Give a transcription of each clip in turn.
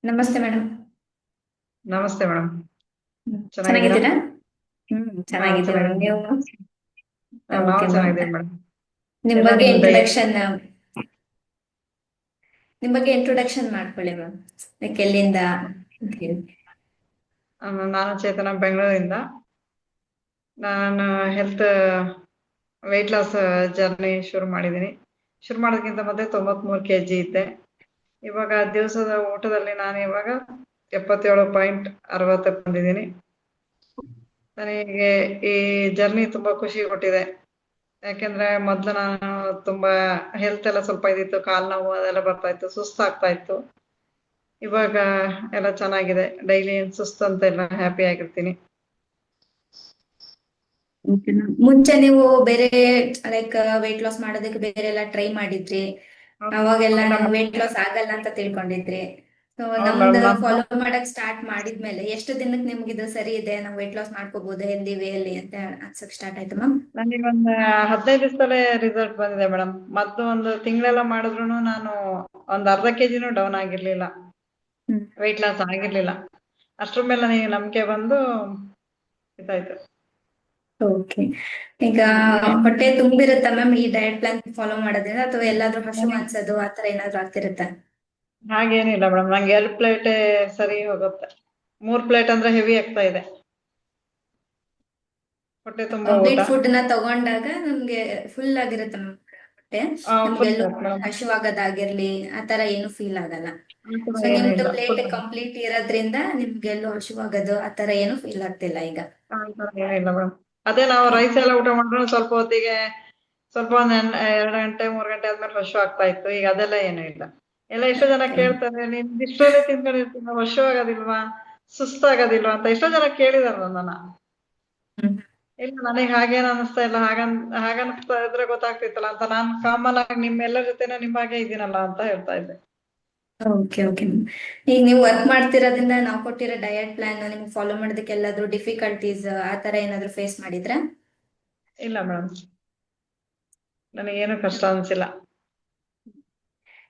ನಮಸ್ತೆ ಮೇಡಮ್. ನಮಸ್ತೆ ಮೇಡಮ್. ಚೆನ್ನಾಗಿದ್ದೀರಾ? ಚೆನ್ನಾಗಿದ್ದೀರಾ? ಹಾ, ಚೆನ್ನಾಗಿದ್ದೀವಿ ಮ್ಯಾಮ್. ಚೆನ್ನಾಗಿದ್ದೀನಿ. ನೀವು? ನಾವು ಓಕೆ ಮ್ಯಾಮ್. ಚೆನ್ನಾಗಿದ್ದೀವಿ ಮೇಡಮ್. ನಿಮ್ ಎಲ್ಲ ಬಗ್ಗೆ ನಿಮ್ ದಯೆ. ಇಂಟ್ರೊಡಕ್ಷನ್ ನಿಮ್ ಬಗ್ಗೆ ಇಂಟ್ರೊಡಕ್ಷನ್ ಮಾಡ್ಕೊಳ್ಳಿ ಮ್ಯಾಮ್. ಲೈಕ್ ಎಲ್ಲಿಂದ ಅಂತ ಹೇಳಿ. ನಾನು ಚೇತನ, ಬೆಂಗಳೂರಿಂದ. ನಾನು ಹೆಲ್ತ್ ವೆಯ್ಟ್ ಲಾಸ್ ಜರ್ನಿ ಶುರು ಮಾಡಿದ್ದೀನಿ. ಶುರು ಮಾಡೋದಕ್ಕಿಂತ ಮೊದಲೇ 93 kg ಇದ್ದೆ. ಇವಾಗ ದಿವಸದ ಊಟದಲ್ಲಿ ನಾನು ಇವಾಗ 77.60 ಬಂದಿದ್ದೀನಿ. ನನಗೆ ಈ ಜರ್ನಿ ತುಂಬಾ ಖುಷಿ ಕೊಟ್ಟಿದೆ. ಯಾಕೆಂದ್ರೆ ಮೊದ್ಲು ನಾನು ತುಂಬಾ ಹೆಲ್ತ್ ಎಲ್ಲ ಸ್ವಲ್ಪ ಇದಿತ್ತು, ಕಾಲ್ ನೋವು ಅದೆಲ್ಲ ಬರ್ತಾ ಇತ್ತು, ಸುಸ್ತಾಗ್ತಾ ಇತ್ತು. ಇವಾಗ ಎಲ್ಲ ಚೆನ್ನಾಗಿದೆ, ಡೈಲಿ ಏನ್ ಸುಸ್ತು ಅಂತ ಇಲ್ಲ, ಹ್ಯಾಪಿ ಆಗಿರ್ತೀನಿ. ಮುಂಚೆ ನೀವು ಬೇರೆ ಲೈಕ್ ವೆಯ್ಟ್ ಲಾಸ್ ಮಾಡೋದಕ್ಕೆ ಬೇರೆ ಎಲ್ಲ ಟ್ರೈ ಮಾಡಿದ್ರಿ? ಅವಾಗೆಲ್ಲ ಇಲ್ಲ ನೀವು ವೆಯ್ಟ್ ಲಾಸ್ ಆಗಲ್ಲ ಅಂತ ತಿಳ್ಕೊಂಡಿದ್ರಿ. ಸೊ ಹೌದು ನಮ್ದು ಮೇಡಮ್, ನಾನು ಫಾಲೋ ಮಾಡಕ್ ಸ್ಟಾರ್ಟ್ ಮಾಡಿದ್ಮೇಲೆ ಎಷ್ಟು ದಿನಕ್ಕೆ ನಿಮ್ಗೆ ಇದು ಸರಿ ಇದೆ, ನಾವು ವೆಯ್ಟ್ ಲಾಸ್ ಮಾಡ್ಕೋಬಹುದು ಹೆಲ್ದಿ ವೇ ಅಲ್ಲಿ ಅಂತ ಅನ್ಸಕ್ ಸ್ಟಾರ್ಟ್ ಆಯ್ತು ಮ್ಯಾಮ್? ನನಗೆ ಒಂದು 15 ದಿವಸದಲ್ಲೇ ರಿಸಲ್ಟ್ ಬಂದಿದೆ ಮೇಡಮ್. ಮತ್ತು ಒಂದು ತಿಂಗಳೆಲ್ಲ ಮಾಡಿದ್ರು ನಾನು ಒಂದು ಅರ್ಧ 1 kg ಡೌನ್ ಆಗಿರ್ಲಿಲ್ಲ, ವೆಯ್ಟ್ ಲಾಸ್ ಆಗಿರ್ಲಿಲ್ಲ. ಅಷ್ಟ್ರ ಮೇಲೆ ನನಗೆ ನಂಬಿಕೆ ಬಂದು ಇದಾಯ್ತು. ಓಕೆ. ಈಗ ಹ್ಮ್. ಹೊಟ್ಟೆ ತುಂಬಿರುತ್ತಾ ಮ್ಯಾಮ್ ಈ ಡಯಟ್ ಪ್ಲಾನ್ ಫಾಲೋ ಮಾಡೋದ್ರಿಂದ, ಅಥವಾ ಎಲ್ಲಾದ್ರೂ ಹಶು ಅನ್ಸೋದು ಆತರ ಏನಾದ್ರು ಆಗ್ತಿರುತ್ತಾ? ಹಾಗೇನಿಲ್ಲ ಮೇಡಮ್, ನಂಗೆ 2 ಪ್ಲೇಟ್ ಸರಿ ಹೋಗುತ್ತೆ. 3 ಪ್ಲೇಟ್ ಅಂದ್ರೆ ಹೆವಿ ಆಗ್ತಾ ಇದೆ, ಹೊಟ್ಟೆ ತುಂಬಾ ಊಟ. ಕಂಪ್ಲೀಟ್ ಫುಡ್ ನ ತಗೊಂಡಾಗ ನಮ್ಗೆ ಫುಲ್ ಆಗಿರುತ್ತೆ ಮ್ಯಾಮ್ ಹೊಟ್ಟೆ. Full ನಮ್ಗೆಲ್ಲೂ madam. ಹಶುವಾಗೋದಾಗಿರ್ಲಿ ಆತರ ಏನು ಫೀಲ್ ಆಗಲ್ಲ. ಆ ಥರ ಸೊ ಏನೂ ನಿಮ್ದು ಇಲ್ಲ, ಪ್ಲೇಟ್ ಫುಲ್. ಕಂಪ್ಲೀಟ್ ಇರೋದ್ರಿಂದ ನಿಮ್ಗೆಲ್ಲೂ ಹಶುವಾಗೋದು ಆತರ ಏನು ಫೀಲ್ ಆಗ್ತಿಲ್ಲ ಈಗ? ಆ ಥರ ಏನಿಲ್ಲ ಮೇಡಮ್. ಅದೇ ನಾವು ರೈಸ್ ಎಲ್ಲ ಊಟ ಮಾಡಿದ್ರು ಸ್ವಲ್ಪ ಹೊತ್ತಿಗೆ, ಸ್ವಲ್ಪ ಒಂದ್ 2 ಗಂಟೆ 3 ಗಂಟೆ ಆದ್ಮೇಲೆ ಹಶು ಆಗ್ತಾ ಇತ್ತು. ಈಗ ಅದೆಲ್ಲ ಏನೂ ಇಲ್ಲ. ಎಲ್ಲ ಎಷ್ಟೋ ಜನ ಕೇಳ್ತಾರೆ, ನೀನ್ ಇಷ್ಟರಲ್ಲೇ ತಿನ್ಕೊಂಡಿರ್ತೀನ, ಹಶು ಆಗೋದಿಲ್ವಾ, ಸುಸ್ತಾಗೋದಿಲ್ವಾ ಅಂತ ಎಷ್ಟೋ ಜನ ಕೇಳಿದಾರೆ ನನ್ನನ್ನ. ಇಲ್ಲ, ನನಗೆ ಹಾಗೇನ್ ಅನಿಸ್ತಾ ಇಲ್ಲ. ಹಾಗನ್ಸ್ತಾ ಇದ್ರೆ ಗೊತ್ತಾಗ್ತಿತ್ತಲ್ಲ ಅಂತ ನಾನು ಕಾಮನ್ ಆಗಿ ನಿಮ್ಮೆಲ್ಲರ ಜೊತೆನೂ ನಿಮ್ ಹಾಗೆ ಇದ್ದೀನಲ್ಲ ಅಂತ ಹೇಳ್ತಾ ಇದ್ದೆ. Okay okay. ಈಗ ನೀವು ವರ್ಕ್ ಮಾಡ್ತಿರೋದ್ರಿಂದ ನಾವು ಕೊಟ್ಟಿರೋ ಡಯಟ್ ಪ್ಲಾನ್ ನಿಮ್ಗೆ ಫಾಲೋ ಮಾಡೋದಕ್ಕೆ ಎಲ್ಲಾದ್ರೂ ಡಿಫಿಕಲ್ಟೀಸ್ ಆತರ ಏನಾದ್ರು ಫೇಸ್ ಮಾಡಿದ್ರಾ? ಇಲ್ಲ ಮೇಡಮ್, ನನಗೇನು ಕಷ್ಟ ಅನ್ಸಿಲ್ಲ.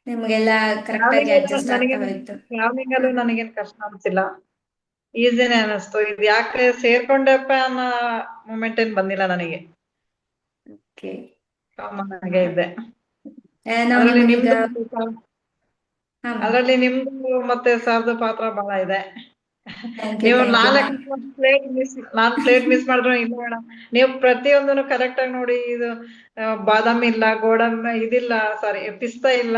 ನಿಮ್ಗೆಲ್ಲ ಕರೆಕ್ಟ್ ಆಗಿ ಟ್ರಾವೆಲಿಂಗ್ ಅಡ್ಜಸ್ಟ್ ಆಗ್ತಾ ನನಗೇನು ಹೋಯ್ತು? ಟ್ರಾವೆಲಿಂಗ್ ಹಾ. ಅಲ್ಲೂ ನನಗೇನು ಕಷ್ಟ ಅನ್ಸಿಲ್ಲ. ಈಸಿನೇ ಅನಿಸ್ತು. ಇದು ಯಾಕೆ ಸೇರ್ಕೊಂಡಪ್ಪ ಅನ್ನೋ ಮೂಮೆಂಟ್ ಏನ್ ಬಂದಿಲ್ಲ ನನಗೆ. ಓಕೆ. ಕಾಮನ್ ಆಗೇ ಇದ್ದೆ. ನಾವು ಅದ್ರಲ್ಲಿ ನಿಮಗೀಗ. ನಿಮ್ದು ಹಾ ಮ್ಯಾಮ್. ಅದ್ರಲ್ಲಿ ನಿಮ್ದು ಮತ್ತೆ ಸರ್ದು ಪಾತ್ರ ಬಹಳ ಇದೆ. ಥ್ಯಾಂಕ್ ಯು ನೀವು ಥ್ಯಾಂಕ್ ಯು. ನಾನ್ ಪ್ಲೇಟ್ ಮಿಸ್ ಮಾಡಿದ್ರು ಇಲ್ಲ ಮೇಡಮ್. ನೀವು ಪ್ರತಿಯೊಂದನ್ನು ಕರೆಕ್ಟ್ ಆಗಿ ನೋಡಿ. ಇದು ಬಾದಾಮಿ ಇಲ್ಲ, ಗೋಡಂಬಿ ಇದಿಲ್ಲ, ಸಾರಿ ಪಿಸ್ತಾ ಇಲ್ಲ,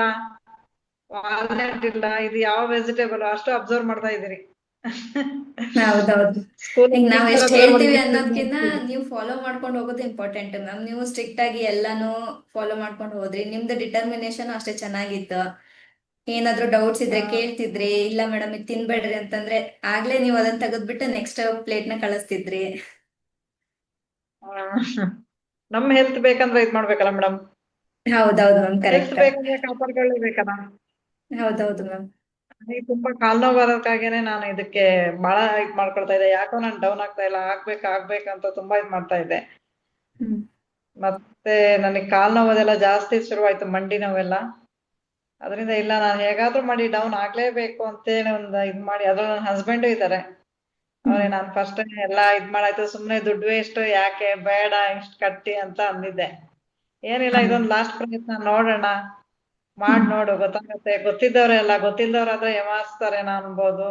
ವಾಲ್ನಟ್ ಇಲ್ಲ, ಇದು ಯಾವ ವೆಜಿಟೇಬಲ್ ಅಷ್ಟು ಅಬ್ಸರ್ವ್ ಮಾಡ್ತಾ ಇದ್ದೀರಿ. ಹೌದೌದು. ಸ್ಕೂಲ್ ಈಗ ನಾವ್ ಟೀಚರ್ ಎಷ್ಟ್ ಅಬ್ಸರ್ವ್ ಹೇಳ್ತೀವಿ ಅನ್ನೋದ್ಕಿಂತ ಮಾಡಿದ್ದೀರಿ. ನೀವು ಫಾಲೋ ಮಾಡ್ಕೊಂಡು ಹೋಗೋದು ಇಂಪಾರ್ಟೆಂಟ್ ಮ್ಯಾಮ್. ನೀವು ಸ್ಟ್ರಿಕ್ಟ್ ಆಗಿ ಎಲ್ಲಾನು ಫಾಲೋ ಮಾಡ್ಕೊಂಡು ಹೋದ್ರಿ, ನಿಮ್ದು ಡಿಟರ್ಮಿನೇಷನ್ ಅಷ್ಟೇ ಚೆನ್ನಾಗಿತ್ತು. ಏನಾದ್ರೂ ಡೌಟ್ಸ್ ಇದ್ರೆ ಕೇಳ್ತಿದ್ರಿ, ಇಲ್ಲ ಮೇಡಮ್ ಇದು ತಿನ್ಬೇಡ್ರಿ ಅಂತಂದ್ರೆ ಆಗ್ಲೇ ನೀವು ಅದನ್ನ ತೆಗೆದ್ಬಿಟ್ಟು ನೆಕ್ಸ್ಟ್ ಪ್ಲೇಟ್ ನ ಕಳಿಸ್ತಿದ್ರಿ. ನಮ್ ಹೆಲ್ತ್ ಬೇಕಂದ್ರೆ ಇದ್ ಮಾಡ್ಬೇಕಲ್ಲ ಮೇಡಮ್. ಹೌದೌದು ಮ್ಯಾಮ್, ಹೆಲ್ತ್ ಕರೆಕ್ಟ್. ಬೇಕಂದ್ರೆ ಕಾಪಾಡ್ಕೊಳ್ಳೇಬೇಕಲ್ಲ. ಹೌದೌದು ಮ್ಯಾಮ್. ನನಗೆ ತುಂಬಾ ಕಾಲ್ ನೋವು ಬರೋದಕ್ಕಾಗೇನೆ ನಾನು ಇದಕ್ಕೆ ಬಹಳ ಇದ್ ಮಾಡ್ಕೊಳ್ತಾ ಇದ್ದೆ. ಯಾಕೋ ನಾನು ಡೌನ್ ಆಗ್ತಾ ಇಲ್ಲ, ಆಗ್ಬೇಕಂತ ತುಂಬಾ ಇದ್ ಮಾಡ್ತಾ ಇದ್ದೆ. ಹ್ಮ್. ಮತ್ತೆ ನನಗೆ ಕಾಲ್ ನೋವು ಅದೆಲ್ಲ ಜಾಸ್ತಿ ಶುರುವಾಯ್ತು, ಮಂಡಿ ನೋವೆಲ್ಲ. ಅದರಿಂದ ಇಲ್ಲ, ನಾನು ಹೇಗಾದ್ರೂ ಮಾಡಿ ಡೌನ್ ಆಗ್ಲೇಬೇಕು ಅಂತೇಳಿ ಒಂದು ಇದ್ ಮಾಡಿ, ಅದ್ರಲ್ಲಿ ನನ್ನ ಹಸ್ಬೆಂಡು ಇದ್ದಾರೆ. ಹ್ಮ್. ಅವ್ರೆ, ನಾನು ಫಸ್ಟ್ ಎಲ್ಲಾ ಇದ್ ಮಾಡಾಯ್ತು, ಸುಮ್ನೆ ದುಡ್ಡು ವೇಸ್ಟ್, ಯಾಕೆ ಬೇಡ ಇಷ್ಟ್ ಕಟ್ಟಿ ಅಂತ ಅಂದಿದ್ದೆ. ಏನಿಲ್ಲ, ಇದೊಂದು ಲಾಸ್ಟ್ ಪ್ರಯತ್ನ ನೋಡೋಣ, ಮಾಡ್ ನೋಡು ಗೊತ್ತಾಗತ್ತೆ. ಗೊತ್ತಿದ್ದವ್ರೆ ಅಲ್ಲ, ಗೊತ್ತಿಲ್ದವ್ರಾದ್ರೆ ಯಮಾರಿಸ್ತಾರೇನೋ ಅನ್ಬೋದು.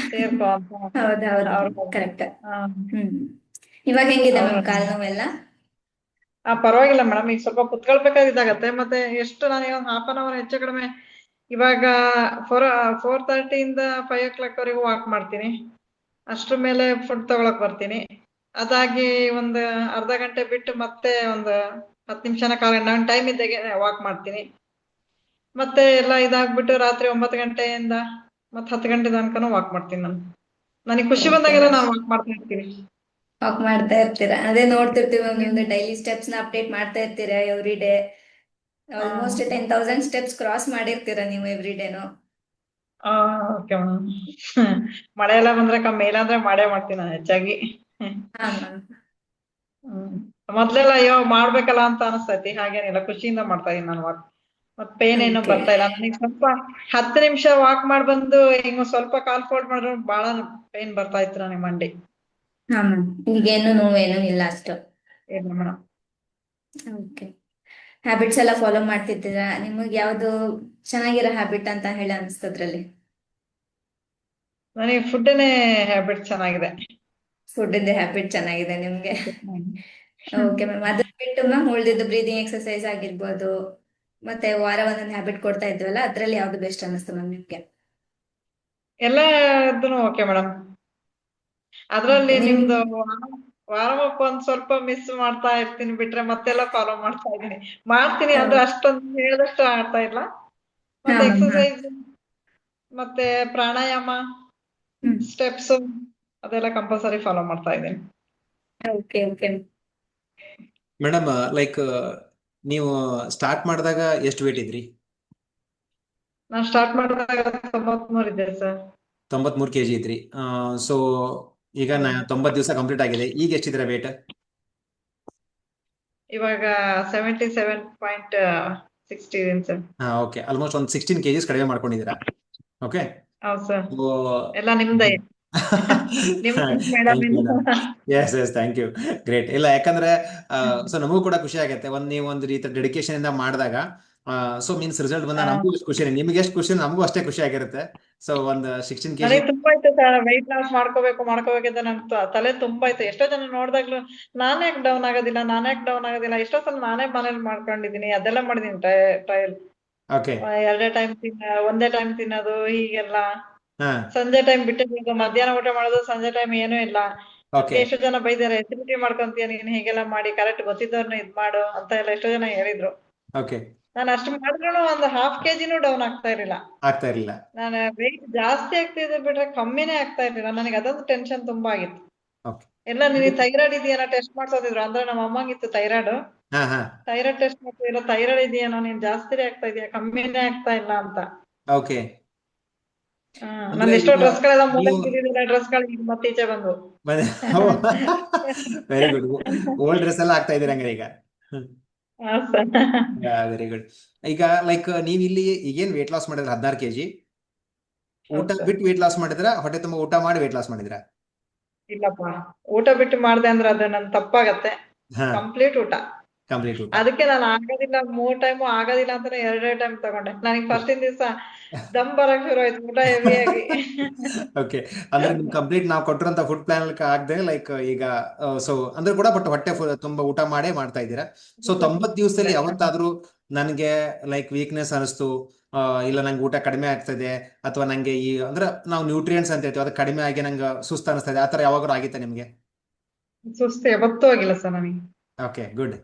ಸೇರ್ಕೊ ಅಂತ ಹೌದೌದು ಅವ್ರು. ಕರೆಕ್ಟ್. ಹಾ, ಹ್ಮ್. ಇವಾಗ ಹೆಂಗಿದೆ ಅವ್ರು. ಮ್ಯಾಮ್ ಕಾಲ್ ನೋವೆಲ್ಲ? ಪರವಾಗಿಲ್ಲ ಮೇಡಮ್, ಈಗ ಸ್ವಲ್ಪ ಕುತ್ಕೊಳ್ಬೇಕಾಗಿದ್ದಾಗತ್ತೆ. ಮತ್ತೆ ಎಷ್ಟು ನಾನು ಒಂದು ½ ಹೆಚ್ಚು ಕಡಿಮೆ ಇವಾಗ 4:30 ಇಂದ 5 o'clock ವರೆಗೂ ವಾಕ್ ಮಾಡ್ತೀನಿ. ಅಷ್ಟ್ರ ಮೇಲೆ ಫುಡ್ ತಗೊಳಕ್ ಬರ್ತೀನಿ. ಅದಾಗಿ ಒಂದು ಅರ್ಧ ಗಂಟೆ ಬಿಟ್ಟು ಮತ್ತೆ ಒಂದು 10 ನಿಮಿಷನ ಕಾಲ ನಾನು ಟೈಮ್ ಇದ್ದಾಗೆ ವಾಕ್ ಮಾಡ್ತೀನಿ. ಮತ್ತೆ ಎಲ್ಲ ಇದಾಗ್ಬಿಟ್ಟು ರಾತ್ರಿ 9 ಗಂಟೆಯಿಂದ ಮತ್ತೆ 10 ಗಂಟೆ ತನಕನೂ ವಾಕ್ ಮಾಡ್ತೀನಿ ನಾನು. ನನಗೆ ಖುಷಿ ಓಕೆ ಬಂದಾಗೆಲ್ಲ ಮ್ಯಾಮ್. ನಾನು ವಾಕ್ ಮಾಡ್ತಾ ಇರ್ತೀನಿ. ವಾಕ್ ಮಾಡ್ತಾ ಇರ್ತೀರಾ? ಅದೇ ನೋಡ್ತಿರ್ತೀವಿ ಮ್ಯಾಮ್, ನಿಮ್ದು ಡೈಲಿ ಸ್ಟೆಪ್ಸ್ ನ ಅಪ್ಡೇಟ್ ಮಾಡ್ತಾ ಇರ್ತೀರಾ ಎವ್ರಿ ಡೇ. ಆ, ಆಲ್ಮೋಸ್ಟ್ 10,000 ಸ್ಟೆಪ್ಸ್ ಕ್ರಾಸ್ ಮಾಡಿರ್ತೀರಾ ನೀವು ಎವ್ರಿ ಡೇನು. ಆ, ಓಕೆ ಮೇಡಮ್. ಮಳೆ ಎಲ್ಲ ಬಂದ್ರೆ ಕಮ್ಮಿ, ಇಲ್ಲಾಂದ್ರೆ ಮಾಡೇ ಮಾಡ್ತೀನಿ ನಾನು ಹೆಚ್ಚಾಗಿ. ಹಾ ಮ್ಯಾಮ್. ಹ್ಮ್. ಮೊದ್ಲೆಲ್ಲ ಅಯ್ಯೋ ಮಾಡ್ಬೇಕಲ್ಲ ಅಂತ ಅನಿಸ್ತೈತಿ, ಹಾಗೇನಿಲ್ಲ, ಖುಷಿಯಿಂದ ಮಾಡ್ತಾ ಇದೀನಿ ನಾನು ವಾಕ್. ಮತ್ ಪೇನ್ ಏನು ಓಕೆ. ಬರ್ತಾ ಇಲ್ಲ ನನಗೆ. ಸ್ವಲ್ಪ 10 ನಿಮಿಷ ವಾಕ್ ಮಾಡಿ ಬಂದು ಹಿಂಗ ಸ್ವಲ್ಪ ಕಾಲ್ ಫೋಲ್ಡ್ ಮಾಡಿದ್ರೆ ಬಹಳ ಪೇನ್ ಬರ್ತಾ ಇತ್ತು ನನಗೆ ಮಂಡಿ. ಹಾ ಮ್ಯಾಮ್, ಈಗೇನು ನೋವೇನು ಇಲ್ಲ ಅಷ್ಟು. ಇಲ್ಲ ಮೇಡಮ್. ಓಕೆ. ಹ್ಯಾಬಿಟ್ಸ್ ಎಲ್ಲ ಫಾಲೋ ಮಾಡ್ತಿದ್ದೀರಾ? ನಿಮಗೆ ಯಾವ್ದು ಚೆನ್ನಾಗಿರೋ ಹ್ಯಾಬಿಟ್ ಅಂತ ಹೇಳಿ ಅನ್ಸ್ತದ್ರಲ್ಲಿ? ನನಗೆ ಫುಡ್ಡನೇ ಹ್ಯಾಬಿಟ್ ಚೆನ್ನಾಗಿದೆ. ಫುಡ್ ಇಂದ ಹ್ಯಾಬಿಟ್ ಚೆನ್ನಾಗಿದೆ ನಿಮ್ಗೆ. ಹ್ಮ್. ಓಕೆ ಮ್ಯಾಮ್, ಅದನ್ನ ಬಿಟ್ಟು ಮ್ಯಾಮ್ ಉಳಿದಿದ್ದು ಬ್ರೀದಿಂಗ್ ಎಕ್ಸರ್ಸೈಸ್ ಆಗಿರ್ಬೋದು, ಮತ್ತೆ ವಾರ ಒಂದೊಂದು ಹ್ಯಾಬಿಟ್ ಕೊಡ್ತಾ ಇದ್ವಲ್ಲ, ಅದ್ರಲ್ಲಿ ಯಾವ್ದು ಬೆಸ್ಟ್ ಅನ್ನಿಸ್ತು ಮ್ಯಾಮ್ ನಿಮ್ಗೆ? ಎಲ್ಲದನ್ನು ಓಕೆ ಮೇಡಮ್. ಅದ್ರಲ್ಲಿ ಓಕೆ ನಿಮ್ ನಿಮ್ದು ವಾರಕ್ಕೆ ಒಂದ್ ಸ್ವಲ್ಪ ಮಿಸ್ ಮಾಡ್ತಾ ಇರ್ತೀನಿ ಬಿಟ್ರೆ ಮತ್ತೆಲ್ಲ ಫಾಲೋ ಮಾಡ್ತಾ ಇದೀನಿ. ಮಾಡ್ತೀನಿ ಅಂದ್ರೆ ಅಷ್ಟೊಂದು ಹೇಳಿದಷ್ಟು ಆಗ್ತಾ ಇಲ್ಲ. ಹಾ ಮತ್ತೆ ಮ್ಯಾಮ್. ಹಾ. ಎಕ್ಸರ್ಸೈಸ್ ಮತ್ತೆ ಪ್ರಾಣಾಯಾಮ, ಹ್ಮ್. ಸ್ಟೆಪ್ಸ್ ಅದೆಲ್ಲ ಕಂಪಲ್ಸರಿ ಫಾಲೋ ಮಾಡ್ತಾ ಇದ್ದೀನಿ. Okay okay. ಮೇಡಮ್ ಲೈಕ್ ನೀವು ಸ್ಟಾರ್ಟ್ ಮಾಡಿದಾಗ ಎಷ್ಟು ವೇಟ್ ಇದ್ರಿ? ನಾನು ಸ್ಟಾರ್ಟ್ ಮಾಡಿದಾಗ 93 ಇದ್ದೆ ಸರ್. 93 kg ಇದ್ರಿ. ಸೊ ಈಗ 90 ದಿವಸ ಕಂಪ್ಲೀಟ್ ಆಗಿದೆ. ಈಗ ಎಷ್ಟಿದ್ರೆ ವೇಟ್? ಇವಾಗ 77.60 ಇದೀನಿ ಸರ್. ಓಕೆ, ಆಲ್ಮೋಸ್ಟ್ ಒಂದು 16 kgs ಕಡಿಮೆ ಮಾಡ್ಕೊಂಡಿದ್ದೀರಾ. ಓಕೆ. ಹೌದು ಸರ್. ಎಲ್ಲ ನಿಮ್ದೇ. Thank you madam. Yes yes, thank you. Great. ಇಲ್ಲ, ಯಾಕಂದ್ರೆ ಸೊ ನಮಗೂ ಕೂಡ ಖುಷಿ ಆಗುತ್ತೆ ನೀವು ಒಂದು ರೀತಿ ಡೆಡಿಕೇಶನ್ ಇಂದ ಮಾಡಿದಾಗ. ಸೊ ಮೀನ್ಸ್ ರಿಸಲ್ಟ್ ಬಂದ ನಮಗೂ ಎಷ್ಟು ಖುಷಿ, ನಿಮ್ಗೆ ಎಷ್ಟು ಖುಷಿ ನಮಗೂ ಅಷ್ಟೇ ಖುಷಿ ಆಗಿರುತ್ತೆ. ಸೊ ಒಂದು 16 kg. ನನಗೆ ತುಂಬಾ ಇತ್ತು ಸರ್ weight loss ಮಾಡ್ಕೋಬೇಕಂತ ನನ್ ತಲೆ ತುಂಬಾ ಇತ್ತು. ಎಷ್ಟೋ ಜನ ನೋಡಿದಾಗ್ಲೂ ನಾನೇ ಡೌನ್ ಆಗೋದಿಲ್ಲ. ಎಷ್ಟೋ ಸಲ ನಾನೇ ಮನೇಲಿ ಮಾಡ್ಕೊಂಡಿದೀನಿ, ಅದೆಲ್ಲ ಮಾಡಿದೀನಿ ಟ್ರಯಲ್. ಓಕೆ. ಎರಡೇ ಟೈಮ್ ಒಂದೇ ಟೈಮ್ ತಿನ್ನೋದು ಹೀಗೆಲ್ಲ. ಹಾ. ಸಂಜೆ ಟೈಮ್ ಬಿಟ್ಟು ಮಧ್ಯಾಹ್ನ ಊಟ ಮಾಡೋದು, ಸಂಜೆ ಟೈಮ್ ಏನೂ ಇಲ್ಲ. ಓಕೆ. ಎಷ್ಟೋ ಜನ ಬೈದಾರೆ, ಎಸಿಡಿಟಿ ಮಾಡ್ಕೊಂತೀಯ ನೀನ್ ಹೇಗೆಲ್ಲ ಮಾಡಿ, ಕರೆಕ್ಟ್ ಗೊತ್ತಿದ್ದವ್ರನ್ನ ಇದ್ ಮಾಡು ಅಂತ ಎಲ್ಲ ಎಷ್ಟೋ ಜನ ಹೇಳಿದ್ರು. ಓಕೆ. ನಾನು ಅಷ್ಟು ಮಾಡಿದ್ರು ಒಂದು 1/2 kgನೂ ಡೌನ್ ಆಗ್ತಾ ಇರಲಿಲ್ಲ. ಆಗ್ತಾ ಇರಲಿಲ್ಲ. ನಾನು ವೆಯ್ಟ್ ಜಾಸ್ತಿ ಆಗ್ತಿದ್ದೆ ಬಿಟ್ರೆ ಕಮ್ಮಿನೇ ಆಗ್ತಾ ಇರ್ಲಿಲ್ಲ. ನನಗೆ ಅದೊಂದು ಟೆನ್ಷನ್ ತುಂಬಾ ಆಗಿತ್ತು. ಓಕೆ. ಎಲ್ಲ ನಿನಗೆ ಥೈರಾಯ್ಡ್ ಇದೆಯೇನೋ ಟೆಸ್ಟ್ ಮಾಡ್ಸೋದಿದ್ರು. ಅಂದ್ರೆ ನಮ್ಮ ಅಮ್ಮಂಗಿತ್ತು ಥೈರಾಯ್ಡ್. ಹಾ ಹಾ. ಥೈರಾಯ್ಡ್ ಟೆಸ್ಟ್ ಮಾಡ್ತಿದ್ರು, ಥೈರಾಯ್ಡ್ ಇದೆಯೇನೋ, ನೀನ್ ಜಾಸ್ತಿನೇ ಆಗ್ತಾ ಇದೆಯಾ, ಕಮ್ಮಿನೇ ಆಗ್ತಾ ಇಲ್ಲ ಅಂತ. ಓಕೆ. ನಂದು ಎಷ್ಟೋ ಡ್ರೆಸ್ಗಳೆಲ್ಲ ಮೂಲೆ ನೀವು ಬಿದ್ದಿದ್ದಿಲ್ಲ, ಡ್ರೆಸ್ಗಳು ಮತ್ತೆ ಈಚೆ ಬಂದು. Very good. ಓಲ್ಡ್ ಡ್ರೆಸ್ ಎಲ್ಲ ಆಗ್ತಾ ಇದೀರ ಹಂಗಾರೆ ಈಗ. ಹಾ ಸರ್. Very good. ಈಗ ಲೈಕ್ ನೀವ್ ಇಲ್ಲಿ ಈಗೇನ್ ವೇಟ್ ಲಾಸ್ ಮಾಡಿದ್ರ 16 kg, ಊಟ ಬಿಟ್ಟು ವೇಟ್ ಲಾಸ್ ಮಾಡಿದ್ರ, ಹೊಟ್ಟೆ ತುಂಬಾ ಊಟ ಮಾಡಿ ವೇಟ್ ಲಾಸ್ ಮಾಡಿದ್ರ? ಇಲ್ಲಪ್ಪ, ಊಟ ಬಿಟ್ಟು ಮಾಡ್ದೆ ಅಂದ್ರೆ ಅದು ನನ್ ತಪ್ಪಾಗತ್ತೆ. ಕಂಪ್ಲೀಟ್ ಊಟ. ಕಂಪ್ಲೀಟ್ ಊಟ. ಅದಕ್ಕೆ ನಾನು ಆಗೋದಿಲ್ಲ 3 ಟೈಮು ಆಗೋದಿಲ್ಲ ಅಂತಾನೆ 2 ಟೈಮ್ ತಗೊಂಡೆ. ನನಗೆ ಫಸ್ಟಿನ ದಿವಸ ದಮ್ ಬರಕ್ ಶುರು ಆಯ್ತು, ಊಟ ಹೆವಿ ಆಗಿ. ಓಕೆ. ಅಂದ್ರೆ ನಿಮ್ ಕಂಪ್ಲೀಟ್ ನಾವು ಕೊಟ್ಟಿರೋಂತ ಫುಡ್ ಪ್ಲಾನ್ ಆಗದೆ ಲೈಕ್ ಈಗ ಸೊ ಅಂದ್ರೆ ಕೂಡ ಬಟ್ ಹೊಟ್ಟೆ ತುಂಬಾ ಊಟ ಮಾಡೇ ಮಾಡ್ತಾ ಇದ್ದೀರಾ. ಸೊ 90 ದಿವಸದಲ್ಲಿ ಯಾವತ್ತಾದ್ರೂ ನನಗೆ ಲೈಕ್ ವೀಕ್ನೆಸ್ ಅನಿಸ್ತು, ಇಲ್ಲ ನಂಗೆ ಊಟ ಕಡಿಮೆ ಆಗ್ತದೆ, ಅಥವಾ ನಂಗೆ ಈ ಅಂದ್ರೆ ನಾವು ನ್ಯೂಟ್ರಿಯೆಂಟ್ಸ್ ಅಂತ ಹೇಳ್ತೀವಿ ಅದು ಕಡಿಮೆ ಆಗಿ ನಂಗೆ ಸುಸ್ತು ಅನಿಸ್ತದೆ, ಆತರ ಯಾವಾಗಾದ್ರು ಆಗಿತ್ತಾ ನಿಮ್ಗೆ? ಸುಸ್ತು ಯಾವತ್ತೂ ಆಗಿಲ್ಲ ಸರ್ ನನಗೆ. Okay, good.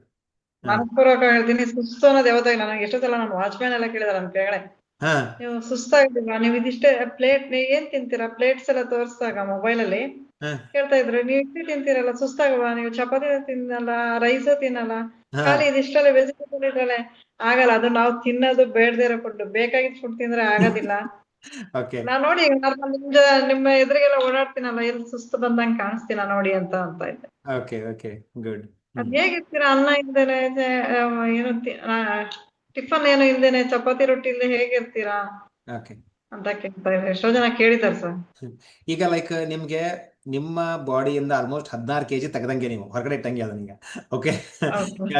ಮನಪೂರ್ವಕ ಹೇಳ್ತೀನಿ, ಸುಸ್ತು ಅನ್ನೋದು ಯಾವತ್ತೂ ಆಗಿಲ್ಲ ನನಗೆ. ಎಷ್ಟೋ ಸಲ ನಾನು ವಾಚ್ಮ್ಯಾನ್ ಎಲ್ಲ ಕೇಳಿದಾರೆ ನನ್ ಕೆಳಗಡೆ, ಹಾ ನೀವು ಸುಸ್ತಾಗಿಲ್ವಾ, ನೀವು ಇದಿಷ್ಟೇ ಪ್ಲೇಟ್ ಏನ್ ತಿಂತೀರಾ, ಪ್ಲೇಟ್ಸ್ ಎಲ್ಲ ತೋರಿಸಿದಾಗ ಮೊಬೈಲ್ ಅಲ್ಲಿ ಹಾ ಕೇಳ್ತಾ ಇದ್ರು, ನೀವು ಇಷ್ಟು ತಿಂತೀರಲ್ಲ ಸುಸ್ತಾಗಲ್ವಾ, ನೀವು ಚಪಾತಿ ತಿನ್ನಲ್ಲ, ರೈಸ್ ತಿನ್ನಲ್ಲ, ಹಾ. ಖಾಲಿ ಇದಿಷ್ಟಲ್ಲೇ ವೆಜಿಟೇಬಲ್ ಇದ್ರಲ್ಲೇ ಆಗಲ್ಲ. ಅದು ನಾವು ತಿನ್ನೋದು ಬೇಡದೇ ಇರೋ ಫುಡ್, ಬೇಕಾಗಿದ್ದ ಫುಡ್ ತಿಂದ್ರೆ ಆಗೋದಿಲ್ಲ. ಓಕೆ. ನಾನ್ ನೋಡಿ ನಿಮ್ಮ ಎದುರಿಗೆಲ್ಲ ಓಡಾಡ್ತೀನಲ್ಲ, ಎಲ್ಲಿ ಸುಸ್ತು ಬಂದಂಗ್ ಕಾಣಿಸ್ತೀನ ನೋಡಿ ಅಂತ ಇದ್ದೆ. ಓಕೆ. Okay, good. ಅದ್ ಹೇಗಿರ್ತೀರಾ ಅನ್ನ ಇಲ್ದೇನೆ, ಏನು ಟಿಫನ್ ಏನು ಇಲ್ದೇನೆ, ಚಪಾತಿ ರೊಟ್ಟಿ ಇಲ್ದೆ ಹೇಗಿರ್ತೀರಾ ಓಕೆ. ಅಂತ ಕೇಳ್ತಾ ಇದ್ದಾರೆ. ಎಷ್ಟೋ ಜನ ಕೇಳಿದಾರೆ ಸರ್. ಈಗ ಲೈಕ್ ನಿಮ್ಗೆ ನಿಮ್ಮ ಬಾಡಿಯಿಂದ ಆಲ್ಮೋಸ್ಟ್ 16 kg ತೆಗೆದಂಗೆ, ನೀವು ಹೊರಗಡೆ ಇಟ್ಟಂಗೆ ಅದನ್ನೀಗ. ಓಕೆ.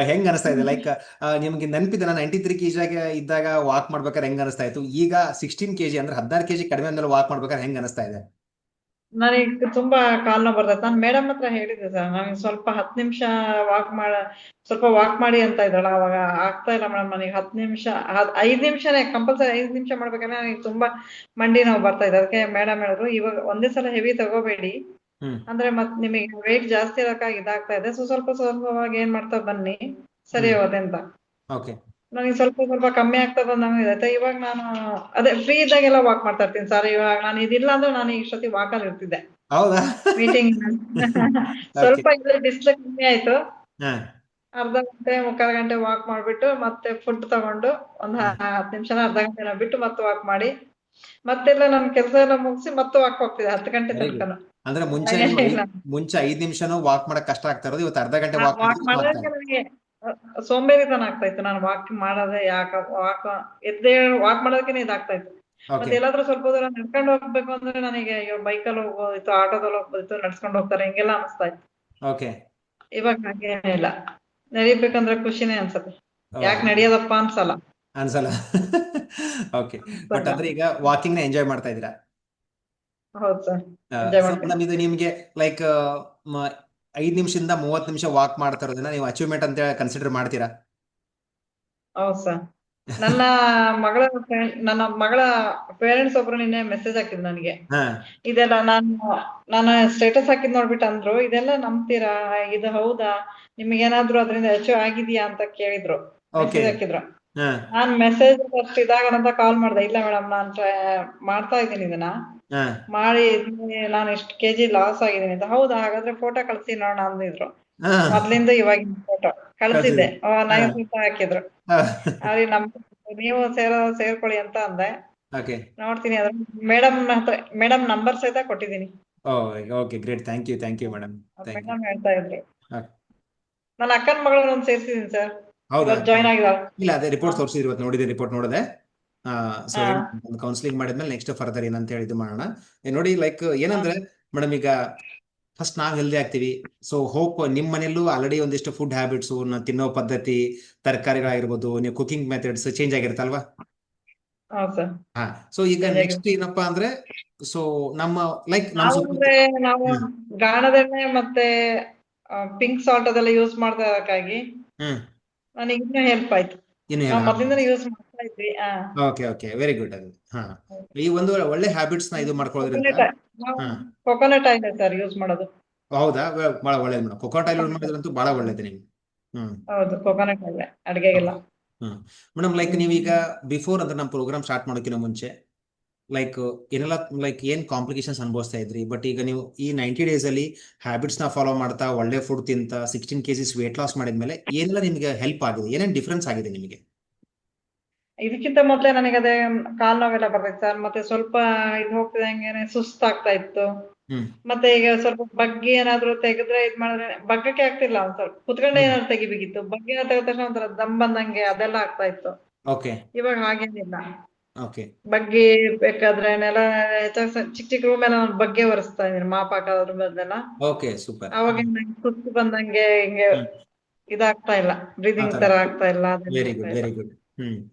ಹೆಂಗ್ ಅನಿಸ್ತಾ ಇದೆ ಲೈಕ್ ನಿಮ್ಗೆ ನೆನಪಿದೆ 93 kg ಇದ್ದಾಗ ವಾಕ್ ಮಾಡ್ಬೇಕಾದ್ರೆ ಹೆಂಗ್ ಅನಿಸ್ತಾ ಇತ್ತು? ಈಗ 16 kg ಅಂದ್ರೆ 16 kg ಕಡಿಮೆ ಮೇಲೆ ವಾಕ್ ಮಾಡ್ಬೇಕಾದ್ರೆ ಹೆಂಗ್ ಅನಿಸ್ತಾ ಇದೆ? ನನಗೆ ತುಂಬಾ ಕಾಲ್ ನೋವು ಬರ್ತೈತೆ. ನಾನು ಮೇಡಮ್ ಹತ್ರ ಹೇಳಿದ್ದೆ ಸರ್, ನನಗೆ ಸ್ವಲ್ಪ 10 ನಿಮಿಷ ವಾಕ್ ಮಾಡಿ ಅಂತ ಇದ್ದಾಳ. ಅವಾಗ ಆಗ್ತಾ ಇಲ್ಲ ಮೇಡಮ್, ನನಗೆ 10 ನಿಮಿಷ 5 ನಿಮಿಷನೇ ಕಂಪಲ್ಸರಿ. 5 ನಿಮಿಷ ಮಾಡ್ಬೇಕಂದ್ರೆ ನನಗೆ ತುಂಬಾ ಮಂಡಿ ನೋವು ಬರ್ತಾ ಇದೆ. ಅದಕ್ಕೆ ಮೇಡಮ್ ಹೇಳಿದ್ರು, ಇವಾಗ ಒಂದೇ ಸಲ ಹೆವಿ ತಗೋಬೇಡಿ, ಅಂದ್ರೆ ಮತ್ ನಿಮಗೆ ವೆಯ್ಟ್ ಜಾಸ್ತಿ ಇರಕ್ಕಾಗಿ ಇದಾಗ್ತಾ ಇದೆ, ಸ್ವಲ್ಪ ಸ್ವಲ್ಪವಾಗಿ ಏನ್ ಮಾಡ್ತಾ ಬನ್ನಿ, ಸರಿ ಹೋಗುತ್ತೆ ಅಂತ. ಓಕೆ. ನನಗೆ ಸ್ವಲ್ಪ ಕಮ್ಮಿ ಆಗ್ತಾ ಬಂದಂಗಿದೆ. ಇವಾಗ ನಾನು ಅದೇ ಫ್ರೀ ಇದ್ದಾಗೆಲ್ಲ ವಾಕ್ ಮಾಡ್ತಾ ಇರ್ತೀನಿ ಸರ್. ಇವಾಗ ನಾನು ಇದಿಲ್ಲ ಅಂದ್ರೆ ನಾನು ಇಷ್ಟೊತ್ತಿ ವಾಕಲ್ಲಿ ಇರ್ತಿದ್ದೆ. ಹೌದಾ? ಮೀಟಿಂಗ್ ಸ್ವಲ್ಪ ಡಿಸ್ಪ್ಲೇ ಕಮ್ಮಿ ಆಯ್ತು, ಹಾ ಅರ್ಧ ಗಂಟೆ 3/4 ಗಂಟೆ ವಾಕ್ ಮಾಡ್ಬಿಟ್ಟು ಮತ್ತೆ ಫುಡ್ ತಗೊಂಡು ಒಂದ್ 10 ನಿಮಿಷನ ಅರ್ಧ ಗಂಟೆನ ಬಿಟ್ಟು ಮತ್ತೆ ವಾಕ್ ಮಾಡಿ, ಮತ್ತೆಲ್ಲ ನನ್ ಕೆಲಸ ಎಲ್ಲ ಮುಗಿಸಿ ಮತ್ತೆ ವಾಕ್ ಹೋಗ್ತಿದ್ದೆ 10 ಗಂಟೆ ವೆರಿ ಗುಡ್. ತನಕನು. ಅಂದ್ರೆ ಮುಂಚೆ ಹಾಗೇನಿಲ್ಲ. ಮುಂಚೆ 5 ನಿಮಿಷನೂ ವಾಕ್ ಮಾಡಕ್ ಕಷ್ಟ ಆಗ್ತಾ ಇರೋದು, ಇವತ್ತು ಅರ್ಧ ಗಂಟೆ ವಾಕ್ ವಾಕ್ ಮಾಡಿದ್ರೆ ಮಾಡೋದಕ್ಕೆ ನನಗೆ ಸೋಂಬೇರಿತನ ಆಗ್ತಾ ಇತ್ತು. ನಾನು ವಾಕ್ ಮಾಡೋದೇ ವಾಕ್ ಮಾಡೋದಕ್ಕೆ ಇದಾಗ್ತಾ ಇತ್ತು. ಮತ್ತೆ ಓಕೆ ಎಲ್ಲಾದ್ರೂ ಸ್ವಲ್ಪ ದೂರ ನಡ್ಕೊಂಡು ಹೋಗ್ಬೇಕು ಅಂದ್ರೆ ನನಗೆ ಅಯ್ಯೋ ಬೈಕಲ್ಲಿ ಹೋಗ್ಬೋದಿತ್ತು, ಆಟೋದಲ್ಲಿ ಹೋಗ್ಬೋದಿತ್ತು, ನಡ್ಸ್ಕೊಂಡು ಹೋಗ್ತಾರೆ ಹಿಂಗೆಲ್ಲ ಅನಿಸ್ತಾ ಇತ್ತು. ಓಕೆ ಇವಾಗ ಹಾಗೇನೇ ಇಲ್ಲ. ನಡಿಬೇಕಂದ್ರೆ ಖುಷಿನೇ ಅನ್ಸತ್ತೆ. ಯಾಕೆ ಓಕೆ ನಡಿಯೋದಪ್ಪ ಅನ್ಸಲ್ಲ. ಅನ್ಸಲ್ಲ ಓಕೆ ಬಟ್ ಅನ್ಸಲ್ಲ. ಅಂದ್ರೆ ಈಗ ವಾಕಿಂಗ್ ನ ಎಂಜಾಯ್ ಮಾಡ್ತಾ ಇದ್ದೀರಾ. ಹೌದು ಸರ್, ಎಂಜಾಯ್ ಸೊ ಮಾಡ್ತೀನಿ. ಮೇಡಮ್ ಇದು ನಿಮ್ಗೆ ಲೈಕ್ 5 ನಿಮಿಷದಿಂದ 30 ನಿಮಿಷ ವಾಕ್ ಮಾಡ್ತಾ ಇರೋದನ್ನ ನೀವು ಅಚೀವ್ಮೆಂಟ್ ಅಂತ ಕನ್ಸಿಡರ್ ಮಾಡ್ತೀರಾ? ಹೌದು ಸರ್. ನನ್ನ ನನ್ನ ಮಗಳ ಪೇರೆಂಟ್ಸ್ ಒಬ್ರು ನಿನ್ನೆ ಮೆಸೇಜ್ ಹಾಕಿದ್ರು ನನಗೆ. ಹಾ ಇದೆಲ್ಲ ನಾನು ಸ್ಟೇಟಸ್ ಹಾಕಿದ್ ನೋಡ್ಬಿಟ್ಟು ಅಂದ್ರು, ಇದೆಲ್ಲ ನಂಬ್ತೀರಾ, ಇದು ಹೌದಾ, ನಿಮ್ಗೇನಾದ್ರೂ ಅದರಿಂದ ಅಚೀವ್ ಆಗಿದ್ಯಾ ಅಂತ ಕೇಳಿದ್ರು, ಓಕೆ ಮೆಸೇಜ್ ಹಾಕಿದ್ರು. ಹಾ ನಾನ್ ಮೆಸೇಜ್ ಅಷ್ಟು ಇದಾಗಣಂತ ಕಾಲ್ ಮಾಡ್ದೆ. ಇಲ್ಲ ಮೇಡಮ್, ನಾನ್ ಮಾಡ್ತಾ ಇದ್ದೀನಿ ಇದನ್ನ ಹಾ ಮಾಡಿ ನಾನು ಇಷ್ಟು ಕೆಜಿ ಲಾಸ್ ಆಗಿದ್ದೀನಿ ಅಂತ. ಹೌದಾ, ಹಾಗಾದ್ರೆ ಫೋಟೋ ಕಳ್ಸಿ ನೋಡೋಣ ಅಂದಿದ್ರು. ಹಾ ಮೊದ್ಲಿಂದ ಇವಾಗಿನ ಫೋಟೋ ಕಳ್ಸಿದ್ದೆ. ಕಳ್ಸಿದ್ರಿ. ಹಾ ನೈಸ್ ಅಂತ ಹಾಕಿದ್ರು. ಹಾ ಅವ್ರಿಗೆ ನೀವು ಸೇರ್ಕೊಳ್ಳಿ ಅಂತ ಅಂದೆ. ಓಕೆ ನೋಡ್ತೀನಿ ಅದ್ರ ಮೇಡಮ್ ನಂಬರ್ ಸಹಿತ ಕೊಟ್ಟಿದ್ದೀನಿ. Okay great, thank you madam, thank you. Madam ಹೇಳ್ತಾ ಇದ್ರು. ನನ್ನ ಅಕ್ಕನ ಮಗಳನ್ನ ಒಂದು ಸೇರ್ಸಿದೀನಿ ಸರ್, ಹೌದಾ? ಇವತ್ತು ಜಾಯ್ನ್ ಆಗಿದಾಳೆ. ಇಲ್ಲ ಅದೇ ರಿಪೋರ್ಟ್ ತೋರಿಸಿದ್ರು, ಇವತ್ತು ನೋಡಿದೆ, ರಿಪೋರ್ಟ್ ನೋಡಿದೆ. ಸೊ ಹಾ. ಕೌನ್ಸಿಲಿಂಗ್ ಮಾಡಿದ್ಮೇಲೆ ನೆಕ್ಸ್ಟ್ ಫರ್ದರ್ ಏನಂತ ಹೇಳಿ ಇದು ಮಾಡೋಣ. ನೋಡಿ ಲೈಕ್ ಏನಂದ್ರೆ ಮೇಡಮ್, ಈಗ ಫಸ್ಟ್ ನಾವ್ ಹೆಲ್ದಿ ಆಗ್ತೀವಿ. ಸೊ ಹೋಪ್ ನಿಮ್ ಮನೆಯಲ್ಲೂ ಆಲ್ರೆಡಿ ಒಂದಿಷ್ಟು ಫುಡ್ ಹ್ಯಾಬಿಟ್ಸ್, ತಿನ್ನೋ ಪದ್ಧತಿ, ತರಕಾರಿಗಳಾಗಿರ್ಬೋದು, ನೀವು ಕುಕಿಂಗ್ ಮೆಥಡ್ಸ್ ಚೇಂಜ್ ಆಗಿರುತ್ತಲ್ವಾ? ಹೌದು ಸರ್. ಹಾ ಸೊ ಈಗ Change ನೆಕ್ಸ್ಟ್ ಏನಪ್ಪಾ ಅಂದ್ರೆ, ಸೊ ನಮ್ಮ ಲೈಕ್ ನಮ್ ನಾವು ಸುತ್ತ ನಾವು ಗಾಣದೆಣ್ಣೆ ಮತ್ತೆ ಪಿಂಕ್ ಸಾಲ್ಟ್ ಅದೆಲ್ಲ ಯೂಸ್ ಮಾಡ್ತಾ ಇರೋಕ್ಕಾಗಿ ಹ್ಮ್ ನನಗೆ ಇನ್ನೂ ಹೆಲ್ಪ್ ಆಯ್ತು. ಇನ್ನು ನಾವು ಮೊದ್ಲಿಂದನೇ ಯೂಸ್ ಮಾಡ್ತಾ ಇದ್ವಿ. Okay very good. ಅದು ಹಾ ಈ ಒಂದು ಒಳ್ಳೆ ಹ್ಯಾಬಿಟ್ಸ್ ನ ಇದು ಮಾಡ್ಕೊಳ್ಳೋದ್ರಿಂದ. ಹಾ ಕೊಕೊನಟ್ ಆಯಿಲ್ ಸರ್ ಯೂಸ್ ಮಾಡೋದು. ಹೌದಾ? ಬಹಳ ಒಳ್ಳೇದು ಮೇಡಮ್. ಕೊಕೊನಟ್ ಆಯಿಲ್ ಯೂಸ್ ಮಾಡಿದ್ರಂತೂ ಬಹಳ ಒಳ್ಳೇದು ನಿಮ್ಗೆ. ಹೌದು, ಕೊಕೊನಟ್ ಆಯಿಲ್ ಅಡಿಗೆಗೆಲ್ಲ. ಮೇಡಮ್ ಲೈಕ್ ನೀವೀಗ ಬಿಫೋರ್ ಅಂದ್ರೆ ನಮ್ಮ ಪ್ರೋಗ್ರಾಮ್ ಸ್ಟಾರ್ಟ್ ಮಾಡೋಕ್ಕಿಂತ ಮುಂಚೆ ಲೈಕ್ ಏನೆಲ್ಲ ಲೈಕ್ ಏನ್ ಕಾಂಪ್ಲಿಕೇಶನ್ಸ್ ಅನುಭವಿಸ್ತಾ ಇದ್ರಿ, ಬಟ್ ಈಗ ನೀವು ಈ 90 days ಅಲ್ಲಿ ಹ್ಯಾಬಿಟ್ಸ್ ನ ಫಾಲೋ ಮಾಡ್ತಾ ಒಳ್ಳೆ ಫುಡ್ ತಿಂತ 16 kgs ವೇಟ್ ಲಾಸ್ ಮಾಡಿದ್ಮೇಲೆ ಏನೆಲ್ಲ ನಿಮಗೆ ಹೆಲ್ಪ್ ಆಗಿದೆ, ಏನೇನ್ ಡಿಫ್ರೆನ್ಸ್ ಆಗಿದೆ ನಿಮಗೆ? ಇದಕ್ಕಿಂತ ಮೊದ್ಲೇ ನನಗೆ ಅದೇ ಕಾಲ್ ನೋವೆಲ್ಲ ಬರ್ತೈತೆ ಸರ್. ಮತ್ತೆ ಸ್ವಲ್ಪ ಇದು ಹೋಗ್ತಿದಂಗೆ ಸುಸ್ತಾಗ್ತಾ ಇತ್ತು. ಹ್ಮ್ ಮತ್ತೆ ಈಗ ಸ್ವಲ್ಪ ಬಗ್ಗೆ ಏನಾದ್ರು ತೆಗೆದ್ರೆ ಇದ್ ಮಾಡಿದ್ರೆ ಬಗ್ಗಕ್ಕೆ ಆಗ್ತಿಲ್ಲ. ಒಂದ್ ಸ್ವಲ್ಪ ಕುತ್ಕೊಂಡೆ ಏನಾದ್ರು ತೆಗಿಬೇಕಿತ್ತು. ಬಗ್ಗೆ ತೆಗೆದ ತಕ್ಷಣ ಒಂಥರ ದಮ್ ಬಂದಂಗೆ ಅದೆಲ್ಲ ಆಗ್ತಾ ಇತ್ತು. ಓಕೆ ಇವಾಗ ಹಾಗೇನಿಲ್ಲ. ಓಕೆ ಬಗ್ಗೆ ಬೇಕಾದ್ರೆ ನೆಲ ಹೆಚ್ಚಾಗಿ ಚಿಕ್ಕ ರೂಮ್ ಎಲ್ಲ ನಾನು ಬಗ್ಗೆ ಒರೆಸ್ತಾ ಇದೀನಿ, ಮಾಪ್ ಹಾಕೋದ್ರ ಬದಲೆಲ್ಲ. Okay super. ಅವಾಗ ನಂಗೆ ಸುಸ್ತು ಬಂದಂಗೆ ಹಿಂಗೆ ಇದಾಗ್ತಾ ಇಲ್ಲ, ಬ್ರೀದಿಂಗ್ ತರ ಆಗ್ತಾ ಇಲ್ಲ, ಅದೆಲ್ಲ ವೆರಿ ಆಗ್ತಾ ಗುಡ್ ಇಲ್ಲ. Very good.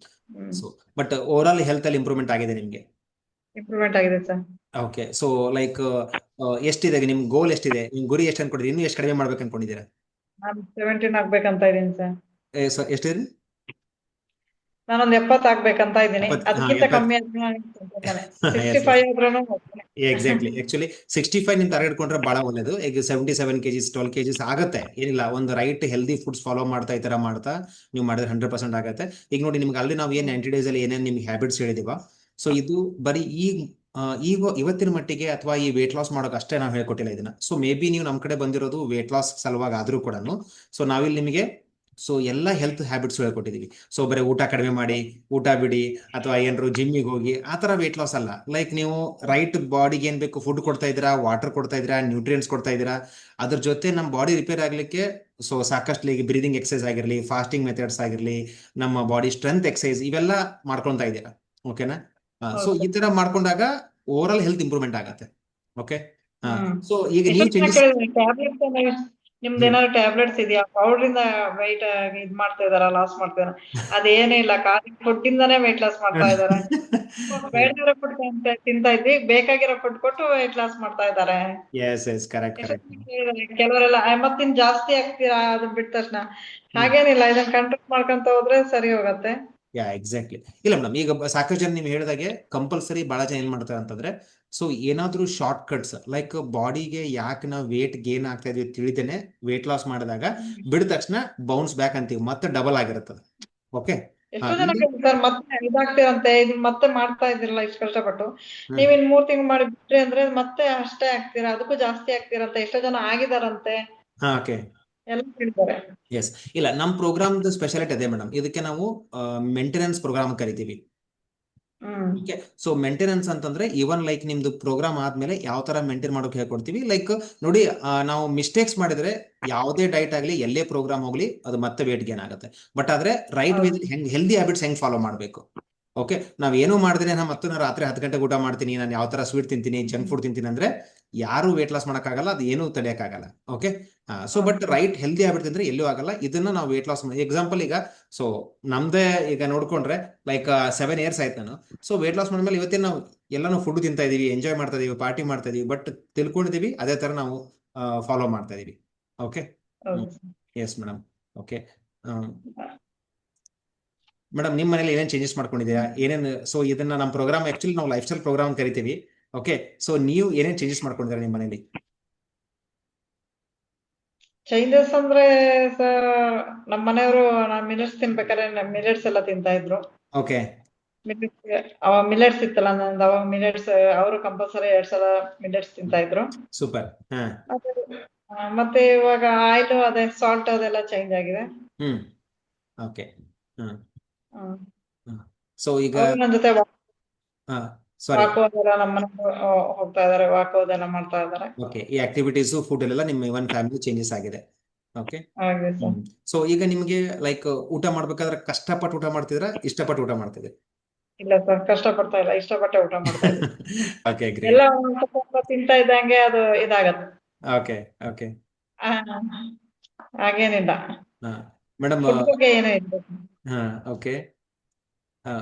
So but over all health ಅಲ್ಲಿ ಇಂಪ್ರೂವ್ಮೆಂಟ್ ಆಗಿದೆ ನಿಮ್ಗೆ? ಇಂಪ್ರೂವ್ಮೆಂಟ್ ಆಗಿದೆ ಸರ್. ಓಕೆ ಸೊ ಲೈಕ್ ಎಷ್ಟಿದೆ ನಿಮ್ ಗೋಲ್, ಎಷ್ಟಿದೆ ನಿಮ್ ಗುರಿ, ಎಷ್ಟು ಅನ್ಕೊಂಡಿದ್ದೀರಿ? ಇನ್ನೂ ಎಷ್ಟು ಕಡಿಮೆ ಮಾಡ್ಬೇಕು ಅನ್ಕೊಂಡಿದ್ದೀರಾ? ನಾನು 17 ಆಗ್ಬೇಕಂತ ಇದೀನಿ ಸರ್. ಎಷ್ಟಿದೆ? ನಾನೊಂದ್ 70 ಆಗ್ಬೇಕಂತ ಇದೀನಿ. 70, ಅದಕ್ಕಿಂತ 70. ಕಮ್ಮಿ ಆದ್ರೂ 65 ಆದ್ರೂ ಎಕ್ಸಾಕ್ಟ್ಲಿ. ಆಕ್ಚುಲಿ 65 ನಿಮ್ ಟಾರ್ಗೆಟ್ ಕೊಂಡ್ರೆ ಬಹಳ ಒಳ್ಳೇದು. ಈಗ 77 kgs 12 kgs ಆಗುತ್ತೆ, ಏನಿಲ್ಲ. ಒಂದು ರೈಟ್ ಹೆಲ್ದಿ ಫುಡ್ಸ್ ಫಾಲೋ ಮಾಡ್ತಾ ಈ ತರ ಮಾಡ್ತಾ ನೀವು ಮಾಡಿದ್ರೆ 100% ಆಗುತ್ತೆ. ಈಗ ನೋಡಿ ನಿಮ್ಗೆ ಅಲ್ಲಿ ನಾವು ಏನ್ 90 days ಅಲ್ಲಿ ಏನೇನ್ ನಿಮ್ಗೆ ಹ್ಯಾಬಿಟ್ಸ್ ಹೇಳಿದೀವ, ಸೊ ಇದು ಬರೀ ಇವತ್ತಿನ ಮಟ್ಟಿಗೆ ಅಥವಾ ಈ ವೇಟ್ ಲಾಸ್ ಮಾಡೋಕೆ ಅಷ್ಟೇ ನಾವು ಹೇಳ್ಕೊಟ್ಟಿಲ್ಲ ಇದನ್ನ. ಸೊ ಮೇ ಬಿ ನೀವು ನಮ್ ಕಡೆ ಬಂದಿರೋದು ವೇಟ್ ಲಾಸ್ ಸಲುವಾಗಿ ಆದ್ರೂ ಕೂಡ, ಸೊ ನಾವಿಲ್ಲಿ ನಿಮಗೆ ಸೊ ಎಲ್ಲ ಹೆಲ್ತ್ ಹ್ಯಾಬಿಟ್ಸ್ ಹೇಳ್ಕೊಟ್ಟಿದೀವಿ. ಸೊ ಬರೀ ಊಟ ಕಡಿಮೆ ಮಾಡಿ, ಊಟ ಬಿಡಿ, ಅಥವಾ ಏನಾದ್ರು ಜಿಮ್ಮಿಗೆ ಹೋಗಿ ಆ ತರ ವೇಟ್ ಲಾಸ್ ಅಲ್ಲ. ಲೈಕ್ ನೀವು ರೈಟ್ ಬಾಡಿಗೆ ಏನ್ ಬೇಕು ಫುಡ್ ಕೊಡ್ತಾ ಇದ್ದೀರಾ, ವಾಟರ್ ಕೊಡ್ತಾ ಇದ್ದೀರಾ, ನ್ಯೂಟ್ರಿಯೆಂಟ್ಸ್ ಕೊಡ್ತಾ ಇದ್ದೀರಾ. ಅದ್ರ ಜೊತೆ ನಮ್ಮ ಬಾಡಿ ರಿಪೇರ್ ಆಗ್ಲಿಕ್ಕೆ ಸೊ ಸಾಕಷ್ಟು ಈಗ ಬ್ರೀದಿಂಗ್ ಎಕ್ಸರ್ಸೈಸ್ ಆಗಿರ್ಲಿ, ಫಾಸ್ಟಿಂಗ್ ಮೆಥಡ್ಸ್ ಆಗಿರ್ಲಿ, ನಮ್ಮ ಬಾಡಿ ಸ್ಟ್ರೆಂತ್ ಎಕ್ಸರ್ಸೈಸ್ ಇವೆಲ್ಲ ಮಾಡ್ಕೊಳ್ತಾ ಇದ್ದೀರಾ. ಓಕೆನಾ? ಸೊ ಈ ತರ ಮಾಡ್ಕೊಂಡಾಗ ಓವರ್ ಆಲ್ ಹೆಲ್ತ್ ಇಂಪ್ರೂವ್ಮೆಂಟ್ ಆಗತ್ತೆ. ಓಕೆ ಸೊ ಈಗ ನೀವು ಚೇಂಜಸ್ ನಿಮ್ದು ಏನಾದ್ರು ಟ್ಯಾಬ್ಲೆಟ್ಸ್ ಇದೆಯಾ? ಪೌಡರ್ ಇಂದ weight ಇದ್ ಮಾಡ್ತಾ ಇದಾರ, ಲಾಸ್ ಮಾಡ್ತಾ ಇದಾರ? ಅದೇನೇ ಇಲ್ಲ, ಖಾಲಿ ಫುಡ್ ಇಂದಾನೇ weight ಲಾಸ್ ಮಾಡ್ತಾ ಇದಾರೆ. ಬೇಡದಿರೋ ಫುಡ್ ತಿಂತಾ ಇದ್ವಿ, ಬೇಕಾಗಿರೋ ಫುಡ್ ಕೊಟ್ಟು weight ಲಾಸ್ ಮಾಡ್ತಾ ಇದಾರೆ. Yes correct. ಕೆಲವರೆಲ್ಲ ಮತ್ತಿನ್ ಜಾಸ್ತಿ ಆಗ್ತೀರಾ ಅದನ್ನ ಬಿಟ್ಟ ತಕ್ಷಣ. ಹಾಗೇನಿಲ್ಲ, ಇದನ್ನ ಕಂಟ್ರೋಲ್ ಮಾಡ್ಕೊಂತ ಹೋದ್ರೆ ಸರಿ ಹೋಗತ್ತೆ. ಎಕ್ಸಾಕ್ಟ್ಲಿ. ಇಲ್ಲ ಮೇಡಮ್, ಈಗ ಸಾಕಷ್ಟು ಜನ ನೀವು ಹೇಳಿದಾಗೆ ಕಂಪಲ್ಸರಿ ಬಹಳ ಜನ ಏನ್ ಮಾಡ್ತಾರೆ ಅಂತಂದ್ರೆ, ಸೊ ಏನಾದ್ರೂ ಶಾರ್ಟ್ ಕಟ್ಸ್ ಲೈಕ್ ಬಾಡಿಗೆ ಯಾಕೆ ನಾವು ವೇಟ್ ಗೇನ್ ಆಗ್ತಾ ಇದೀವಿ ತಿಳಿದೇನೆ ವೇಟ್ ಲಾಸ್ ಮಾಡಿದಾಗ ಬಿಡಿದ ತಕ್ಷಣ ಬೌನ್ಸ್ ಬ್ಯಾಕ್ ಅಂತೀವಿ, ಮತ್ತೆ ಡಬಲ್ ಆಗಿರುತ್ತದೆ. ಓಕೆ ಎಷ್ಟೋ ಜನ ಸರ್ ಮತ್ತೆ ಇದಾಗ್ತಿರಂತೆ, ಇದನ್ನ ಮತ್ತೆ ಮಾಡ್ತಾ ಇದ್ದಿರಲ್ಲ ಇಷ್ಟು ಕಷ್ಟಪಟ್ಟು, ನೀವಿನ್ 3 ತಿಂಗಳು ಮಾಡಿ ಬಿಟ್ರಿ ಅಂದ್ರೆ ಮತ್ತೆ ಅಷ್ಟೇ ಆಗ್ತೀರಾ, ಅದಕ್ಕೂ ಜಾಸ್ತಿ ಆಗ್ತೀರಂತೆ, ಎಷ್ಟೋ ಜನ ಆಗಿದಾರಂತೆ ಓಕೆ ಎಲ್ಲ ಹೇಳ್ತಾರೆ. ಎಸ್. ಇಲ್ಲ, ನಮ್ಮ ಪ್ರೋಗ್ರಾಮ್ ಸ್ಪೆಷಾಲಿಟಿ ಅದೇ ಮೇಡಮ್. ಇದಕ್ಕೆ ನಾವು ಮೇಂಟೆನೆನ್ಸ್ ಪ್ರೋಗ್ರಾಮ್ ಕರಿತೀವಿ. ಹ್ಮ್ ಓಕೆ. ಸೊ ಮೇಂಟೆನೆನ್ಸ್ ಅಂತಂದ್ರೆ ಇವನ್ ಲೈಕ್ ನಿಮ್ದು ಪ್ರೋಗ್ರಾಮ್ ಆದ್ಮೇಲೆ ಯಾವ ತರ ಮೇಂಟೈನ್ ಮಾಡೋಕೆ ಹೇಳ್ಕೊಡ್ತೀವಿ. ಲೈಕ್ ನೋಡಿ, ನಾವು ಮಿಸ್ಟೇಕ್ಸ್ ಮಾಡಿದ್ರೆ ಯಾವುದೇ ಡೈಟ್ ಆಗಲಿ ಎಲ್ಲೇ ಪ್ರೋಗ್ರಾಮ್ ಹೋಗ್ಲಿ ಅದು ಮತ್ತೆ ವೇಟ್ ಗೇನ್ ಆಗುತ್ತೆ. ಬಟ್ ಆದ್ರೆ ರೈಟ್ ಹೌದು ವೇದಲ್ಲಿ ಹೆಂಗ್ ಹೆಲ್ದಿ ಹ್ಯಾಬಿಟ್ಸ್ ಹೆಂಗ್ ಫಾಲೋ ಮಾಡಬೇಕು. ಓಕೆ. ನಾವ್ ಏನೂ ಮಾಡಿದ್ರೆ ನಾನು ಮತ್ತೆ ನಾನು ರಾತ್ರಿ 10 ಗಂಟೆಗೆ ಊಟ ಮಾಡ್ತೀನಿ, ನಾನು ಯಾವ ತರ ಸ್ವೀಟ್ ತಿಂತೀನಿ, ಜಂಕ್ ಫುಡ್ ತಿಂತೀನಿ ಅಂದ್ರೆ ಯಾರು ವೇಟ್ ಲಾಸ್ ಮಾಡಕ್ಕಾಗಲ್ಲ, ಅದು ಏನೂ ತಡೆಯಕ್ಕಾಗಲ್ಲ. ಓಕೆ. ಸೊ ಬಟ್ ಹೌದು ರೈಟ್ ಹೆಲ್ದಿ ಹ್ಯಾಬಿಟ್ ಅಂದ್ರೆ ಎಲ್ಲೂ ಆಗಲ್ಲ. ಇದನ್ನ ನಾವು ವೇಟ್ ಲಾಸ್ ಎಕ್ಸಾಂಪಲ್ ಈಗ ಸೊ ನಮ್ದೇ ಈಗ ನೋಡ್ಕೊಂಡ್ರೆ ಲೈಕ್ 7 years ಆಯ್ತು ನಾನು. ಸೊ ವೇಟ್ ಲಾಸ್ ಮಾಡಿದ್ಮೇಲೆ ಇವತ್ತೇ ನಾವು ಎಲ್ಲಾನು ಫುಡ್ ತಿಂತಾ ಇದೀವಿ, ಎಂಜಾಯ್ ಮಾಡ್ತಾ ಇದೀವಿ, ಪಾರ್ಟಿ ಮಾಡ್ತಾ ಇದೀವಿ, ಬಟ್ ತಿಳ್ಕೊಂಡಿದೀವಿ ಅದೇ ತರ ನಾವು ಫಾಲೋ ಮಾಡ್ತಾ ಇದೀವಿ. ಓಕೆ. ಹೌದು ಎಸ್ ಮೇಡಮ್. ಓಕೆ ಮೇಡಮ್, ನಿಮ್ಮ ಮನೇಲಿ ಏನೇನು ಚೇಂಜಸ್ ಮಾಡ್ಕೊಂಡಿದ್ದೀರಾ, ಏನೇನು? ಸೊ ಇದನ್ನ ನಮ್ಮ ಪ್ರೋಗ್ರಾಮ್ ಆಕ್ಚುಲಿ ನಾವು ಲೈಫ್ ಸ್ಟೈಲ್ ಪ್ರೋಗ್ರಾಮ್ ಕರಿತೀವಿ. ಓಕೆ. ಸೊ ನೀವು ಏನೇನು ಚೇಂಜಸ್ ಮಾಡ್ಕೊಂಡಿದ್ದೀರಾ ನಿಮ್ಮ ಮನೇಲಿ? ಚೇಂಜಸ್ ಅಂದ್ರೆ ಸರ್, ನಮ್ಮ ಮನೆಯವರು ನಾನು ಮಿಲೆಟ್ಸ್ ತಿನ್ಬೇಕಾದ್ರೆ ಮಿಲೆಟ್ಸ್ ಎಲ್ಲ ತಿಂತಾ ಇದ್ರು. ಓಕೆ. ಅವಾಗ ಮಿಲೆಟ್ಸ್ ಇತ್ತಲ್ಲ ನಂದು, ಅವಾಗ ಮಿಲೆಟ್ಸ್ ಅವರು ಕಂಪಲ್ಸರಿ 2 ಸಲ ಮಿಲೆಟ್ಸ್ ತಿಂತಾ ಇದ್ರು. ಸೂಪರ್. ಹಾ. ಮತ್ತೆ ಮತ್ತೆ ಇವಾಗ ಆಯಿಲ್ ಅದೇ ಸಾಲ್ಟ್ ಅದೆಲ್ಲ ಚೇಂಜ್ ಆಗಿದೆ. ಹ್ಮ್. ಓಕೆ. ಹ್ಮ್. ಹ್ಮ್. ಸೊ ಈಗ ಅವರು ನನ್ನ ಜೊತೆ ಸಾರಿ. ವಾಕ್ ಹೋದೆಲ್ಲ ನಮ್ಮ ಮನೆಯವರು ಹೋಗ್ತಾ ಇದಾರೆ, ವಾಕ್ ಹೋದೆಲ್ಲ ಮಾಡ್ತಾ ಇದಾರೆ. ಓಕೆ. ಈ ಆಕ್ಟಿವಿಟೀಸ್ ಫುಡ್ ಎಲ್ಲ ನಿಮ್ಮ ಇವನ್ ಫ್ಯಾಮಿಲಿ ಚೇಂಜಸ್ ಆಗಿದೆ. ಓಕೆ. ಹಾಗೆ ಸರ್. ಸೊ ಈಗ ನಿಮಗೆ ಲೈಕ್ ಊಟ ಮಾಡ್ಬೇಕಾದ್ರೆ ಕಷ್ಟಪಟ್ಟು ಊಟ ಮಾಡ್ತಿದ್ರಾ, ಇಷ್ಟಪಟ್ಟು ಊಟ ಮಾಡ್ತಿದ್ರಿ? ಇಲ್ಲ ಸರ್, ಕಷ್ಟಪಡ್ತಾ ಇಲ್ಲ, ಇಷ್ಟಪಟ್ಟೆ ಊಟ ಮಾಡ್ತಾ ಇದ್ದೀನಿ. ಓಕೆ. ಗ್ರೇಟ್. ಎಲ್ಲ ಒಂದ್ ಸ್ವಲ್ಪ ಸ್ವಲ್ಪ ತಿಂತಾ ಇದ್ದಂಗೆ ಅದು ಇದಾಗತ್ತೆ. ಓಕೆ. ಓಕೆ. ಆ, ಹಾಗೇನಿಲ್ಲ, ಹಾ ಮೇಡಮ್. ಫುಡ್ ಬಗ್ಗೆ ಏನೂ ಇಲ್ಲ. ಹಾ. ಓಕೆ. ಹಾ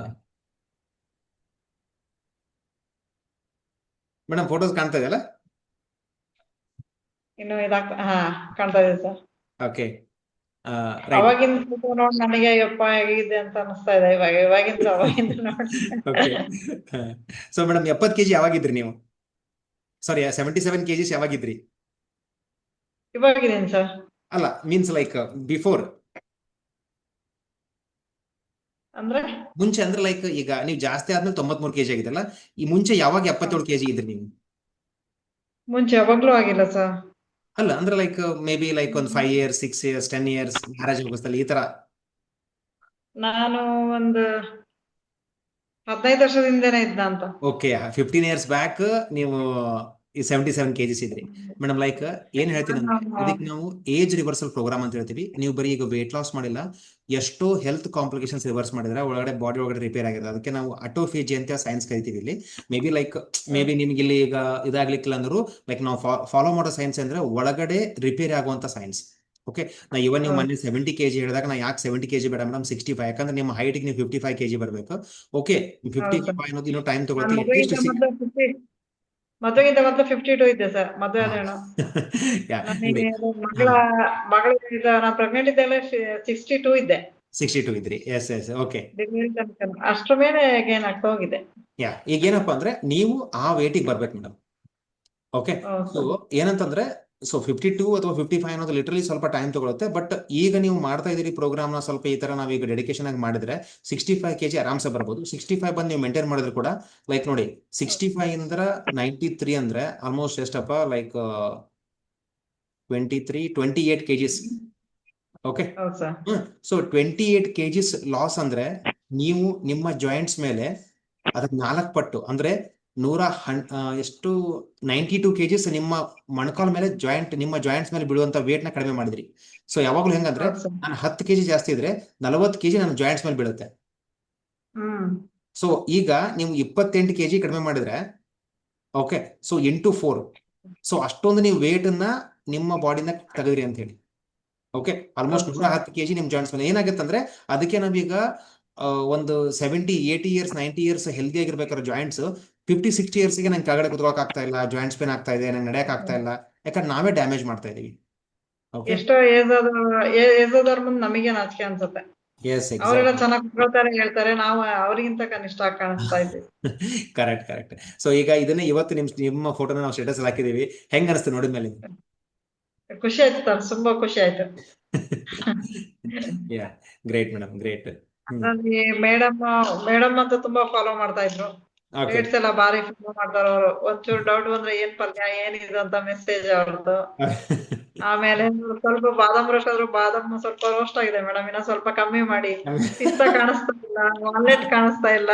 ಮೇಡಮ್, ಫೋಟೋಸ್ ಕಾಣ್ತಾ ಇದೆಯಲ್ಲ? ಇನ್ನು ಕಾಣ್ತಾ ಇದೆ ಸರ್. ಓಕೆ. ರೈಟ್. ಅವಾಗಿನ ಫೋಟೋ ನೋಡಿ ನನಗೆ ಯಪ್ಪ ಹೇಗಿದೆ ಅಂತ ಅನಿಸ್ತಾ ಇದೆ. ಇವಾಗಿಂದ ಅವಾಗಿಂದ ನೋಡಿ. ಓಕೆ. ಸೊ ಮೇಡಮ್, 70 kg ಯಾವಾಗಿದ್ರಿ ನೀವು? ಸಾರಿ, 77 kgs ಯಾವಾಗಿದ್ರಿ? ಇವಾಗಿದ್ದೀನಿ ಸರ್. ಅಲ್ಲ, ಮೀನ್ಸ್ ಲೈಕ್ ಬಿಫೋರ್, ಅಂದ್ರೆ ಮುಂಚೆ ಅಂದ್ರೆ ಲೈಕ್ ಈಗ ನೀವು ಜಾಸ್ತಿ ಆದ್ಮೇಲೆ 93 kg ಆಗಿದ್ದಲ್ಲ, ಈ ಮುಂಚೆ ಯಾವಾಗ 77 kg ಇದ್ರಿ ನೀವು? ಮುಂಚೆ ಯಾವಾಗ್ಲೂ ಆಗಿಲ್ಲ ಸರ್. ಅಲ್ಲ ಅಂದ್ರೆ ಲೈಕ್ ಮೇ ಬಿ ಲೈಕ್ ಒಂದು 5 years 6 years 10 years ಮ್ಯಾರೇಜ್ ಹೋಗಿಸ್ತಲ್ಲ ಈ ತರ? ನಾನು ಒಂದು 15 ವರ್ಷದಿಂದನೇ ಇದ್ದ ಅಂತ. ಓಕೆ. 15 years ಬ್ಯಾಕ್ ನೀವು ಈ 77 kgs ಇದ್ರಿ. ಮೇಡಮ್ ಲೈಕ್ ಏನ್ ಹೇಳ್ತೀನಿ ಅಂದ್ರೆ, ಇದಕ್ಕೆ ನಾವು ಏಜ್ ರಿವರ್ಸಲ್ ಪ್ರೋಗ್ರಾಮ್ ಅಂತ ಹೇಳ್ತೀವಿ. ನೀವು ಬರೀ ಈಗ ವೇಟ್ ಲಾಸ್ ಮಾಡಿಲ್ಲ, ಎಷ್ಟೋ ಹೆಲ್ತ್ ಕಾಂಪ್ಲಿಕೇಶನ್ಸ್ ರಿವರ್ಸ್ ಮಾಡಿದ್ರೆ ಒಳಗಡೆ ಬಾಡಿ ಒಳಗಡೆ ರಿಪೇರ್ ಆಗಿರೋದು. ಅದಕ್ಕೆ ನಾವು ಅಟೋಫೇಜಿ ಅಂತ ಸೈನ್ಸ್ ಕರಿತೀವಿ ಇಲ್ಲಿ. ಮೇ ಬಿ ನಿಮ್ಗೆ ಇಲ್ಲಿ ಈಗ ಇದಾಗ್ಲಿಕ್ಕಿಲ್ಲ ಅಂದ್ರು ಲೈಕ್ ನಾವು ಫಾಲೋ ಮಾಡೋ ಸೈನ್ಸ್ ಅಂದ್ರೆ ಒಳಗಡೆ ರಿಪೇರಿ ಆಗುವಂತ ಸೈನ್ಸ್. ಓಕೆ. ನಾ ಇವನ್ ನೀವು ಮೊನ್ನೆ 70 kg ಹೇಳಿದಾಗ ನಾ ಯಾಕೆ 70 kg ಬೇಡ ಮೇಡಮ್ 65, ಯಾಕಂದ್ರೆ ನಿಮ್ಮ ಹೈಟ್ ನೀವು 55 kg ಬರಬೇಕು. ಓಕೆ. 55 ಅನ್ನೋದು ಇನ್ನೂ ಟೈಮ್ ತಗೊಳುತ್ತೆ. ಮದುವೆಗಿಂತ ಮೊದಲು 52 ಇದ್ದೆ ಸರ್. ಮದುವೆ ಆದ ನನಗೆ ನಾನು ಪ್ರೆಗ್ನೆಂಟ್ ಇದ್ದಾಗ 62 ಇದ್ದೆ. 62 ಇದ್ರಿ. S S. ಓಕೆ. ಅಷ್ಟ್ರ ಮೇಲೆ ಗೇನ್ ಆಗ್ತಾ ಹೋಗಿದೆ. ಈಗ ಏನಪ್ಪಾ ಅಂದ್ರೆ ನೀವು ಆ ವೇಟಿಗೆ ಬರ್ಬೇಕು ಮೇಡಮ್. ಓಕೆ. ಸೊ ಏನಂತಂದ್ರೆ 52 ಅಥವಾ 55 ಅನ್ನೋದು ಲಿಟರಲಿ ಸ್ವಲ್ಪ ಟೈಮ್ ತಗೊಳುತ್ತೆ. ಬಟ್ ಈಗ ನೀವು ಮಾಡ್ತಾ ಇದೀರಿ ಪ್ರೋಗ್ರಾಮ್ ನ ಸ್ವಲ್ಪ ಈ ತರ ನಾವೀಗ ಡೆಡಿಕೇಶನ್ ಆಗಿ ಮಾಡಿದ್ರೆ 65 kg ಆರಾಮ್ಸೆ ಬರ್ಬೋದು. 65 ಬಂದು ನೀವು ಮೇಂಟೈನ್ ಮಾಡಿದ್ರು ಕೂಡ ಲೈಕ್ ನೋಡಿ 65 ಇಂದ 93 ಅಂದ್ರೆ ಆಲ್ಮೋಸ್ಟ್ ಎಷ್ಟಪ್ಪ, like 28 kgs. Okay. So 28 kgs loss ಅಂದ್ರೆ ನೀವು ನಿಮ್ಮ ಜಾಯಿಂಟ್ಸ್ ಮೇಲೆ ಅದಕ್ಕೆ 4 ಪಟ್ಟು ಅಂದ್ರೆ 92 kgs ನಿಮ್ಮ ಮೊಣಕಾಲ್ ಮೇಲೆ ನಿಮ್ಮ ಜಾಯಿಂಟ್ಸ್ ಮೇಲೆ ಬೀಳುವಂತ ವೇಟ್ ನ ಕಡಿಮೆ ಮಾಡಿದ್ರಿ. ಸೊ ಯಾವಾಗ್ಲೂ ಹೆಂಗಂದ್ರೆ ನಾನು 10 kg ಜಾಸ್ತಿ ಇದ್ರೆ 40 kg ನನ್ನ ಜಾಯಿಂಟ್ಸ್ ಮೇಲೆ ಬೀಳುತ್ತೆ. ಸೊ ಈಗ ನೀವು 28 kg ಕಡಿಮೆ ಮಾಡಿದ್ರೆ ಓಕೆ. So into 4. ಸೊ ಅಷ್ಟೊಂದು ನೀವು ವೇಟ್ ಅನ್ನ ನಿಮ್ಮ ಬಾಡಿನ ತೆಗೆದ್ರಿ ಅಂತ ಹೇಳಿ. ಓಕೆ. ಆಲ್ಮೋಸ್ಟ್ 110 kg ನಿಮ್ ಜಾಯಿಂಟ್ಸ್ ಮೇಲೆ ಏನಾಗುತ್ತೆ ಅಂದ್ರೆ, ಅದಕ್ಕೆ ನಾವೀಗ ಒಂದು 70 80 years 90 years ಹೆಲ್ದಿ ಆಗಿರ್ಬೇಕಾದ್ರೆ ಜಾಯಿಂಟ್ಸ್ 50 60 years ಗೆ ನಂಗೆ ಕೆಳಗಡೆ ಕುತ್ಕೋಕ್ ಆಗ್ತಾ ಇಲ್ಲ, ಜಾಯಿಂಟ್ಸ್ ಪೇನ್ ಆಗ್ತಾ ಇದೆ, ನಂಗೆ ನಡೆಯಕ್ ಆಗ್ತಾ ಇಲ್ಲ, ಯಾಕಂದ್ರೆ ನಾವೇ ಡ್ಯಾಮೇಜ್ ಮಾಡ್ತಾ ಇದೀವಿ. ಎಷ್ಟೋ ಏಜಾದವ್ರ ಮುಂದೆ ನಮಗೆ ನಾಚಿಕೆ ಅನ್ಸುತ್ತೆ. ಅವರೆಲ್ಲ ಚೆನ್ನಾಗಿ ಕುತ್ಕೊಳ್ತಾರೆ, ಹೇಳ್ತಾರೆ, ನಾವು ಅವ್ರಿಗಿಂತ ಕನಿಷ್ಠ ಕಾಣಿಸ್ತಾ ಇದ್ದೀವಿ. ಕರೆಕ್ಟ್. ಸೊ ಈಗ ಇದನ್ನ ಇವತ್ತು ನಿಮ್ಮ ಫೋಟೋನ ನಾವು ಸ್ಟೇಟಸ್ ಹಾಕಿದೀವಿ. ಹೆಂಗ್ ಅನಿಸ್ತು ನೋಡಿದ್ಮೇಲೆ? ಖುಷಿ ಆಯ್ತು ಸರ್, ತುಂಬಾ ಖುಷಿ ಆಯ್ತು. Great madam, great. ನನಗೆ ಮೇಡಮ್ ಅಂತ ತುಂಬಾ ಫಾಲೋ ಮಾಡ್ತಾ ಇದ್ರು. ಡೇಟ್ಸ್ ಎಲ್ಲ ಬಾರಿ ಫಾಲೋ ಮಾಡ್ತಾರ ಅವರು. ಒಂಚೂರು ಡೌಟ್ ಬಂದ್ರೆ ಏನ್ ಪಲ್ಯ ಏನಿದು ಅಂತ ಮೆಸೇಜ್ ಅವ್ರದ್ದು. ಆಮೇಲೆ ಸ್ವಲ್ಪ ಬಾದಾಮ್ ರೋಸ್ಟ್ ಆದ್ರೂ ಬಾದಾಮ್ ಸ್ವಲ್ಪ ರೋಸ್ಟ್ ಆಗಿದೆ ಮೇಡಮ್, ಇನ್ನ ಸ್ವಲ್ಪ ಕಮ್ಮಿ ಮಾಡಿ. ಪಿಸ್ತಾ ಕಾಣಿಸ್ತಾ ಇಲ್ಲ, ವಾಲ್ನಟ್ ಕಾಣಿಸ್ತಾ ಇಲ್ಲ.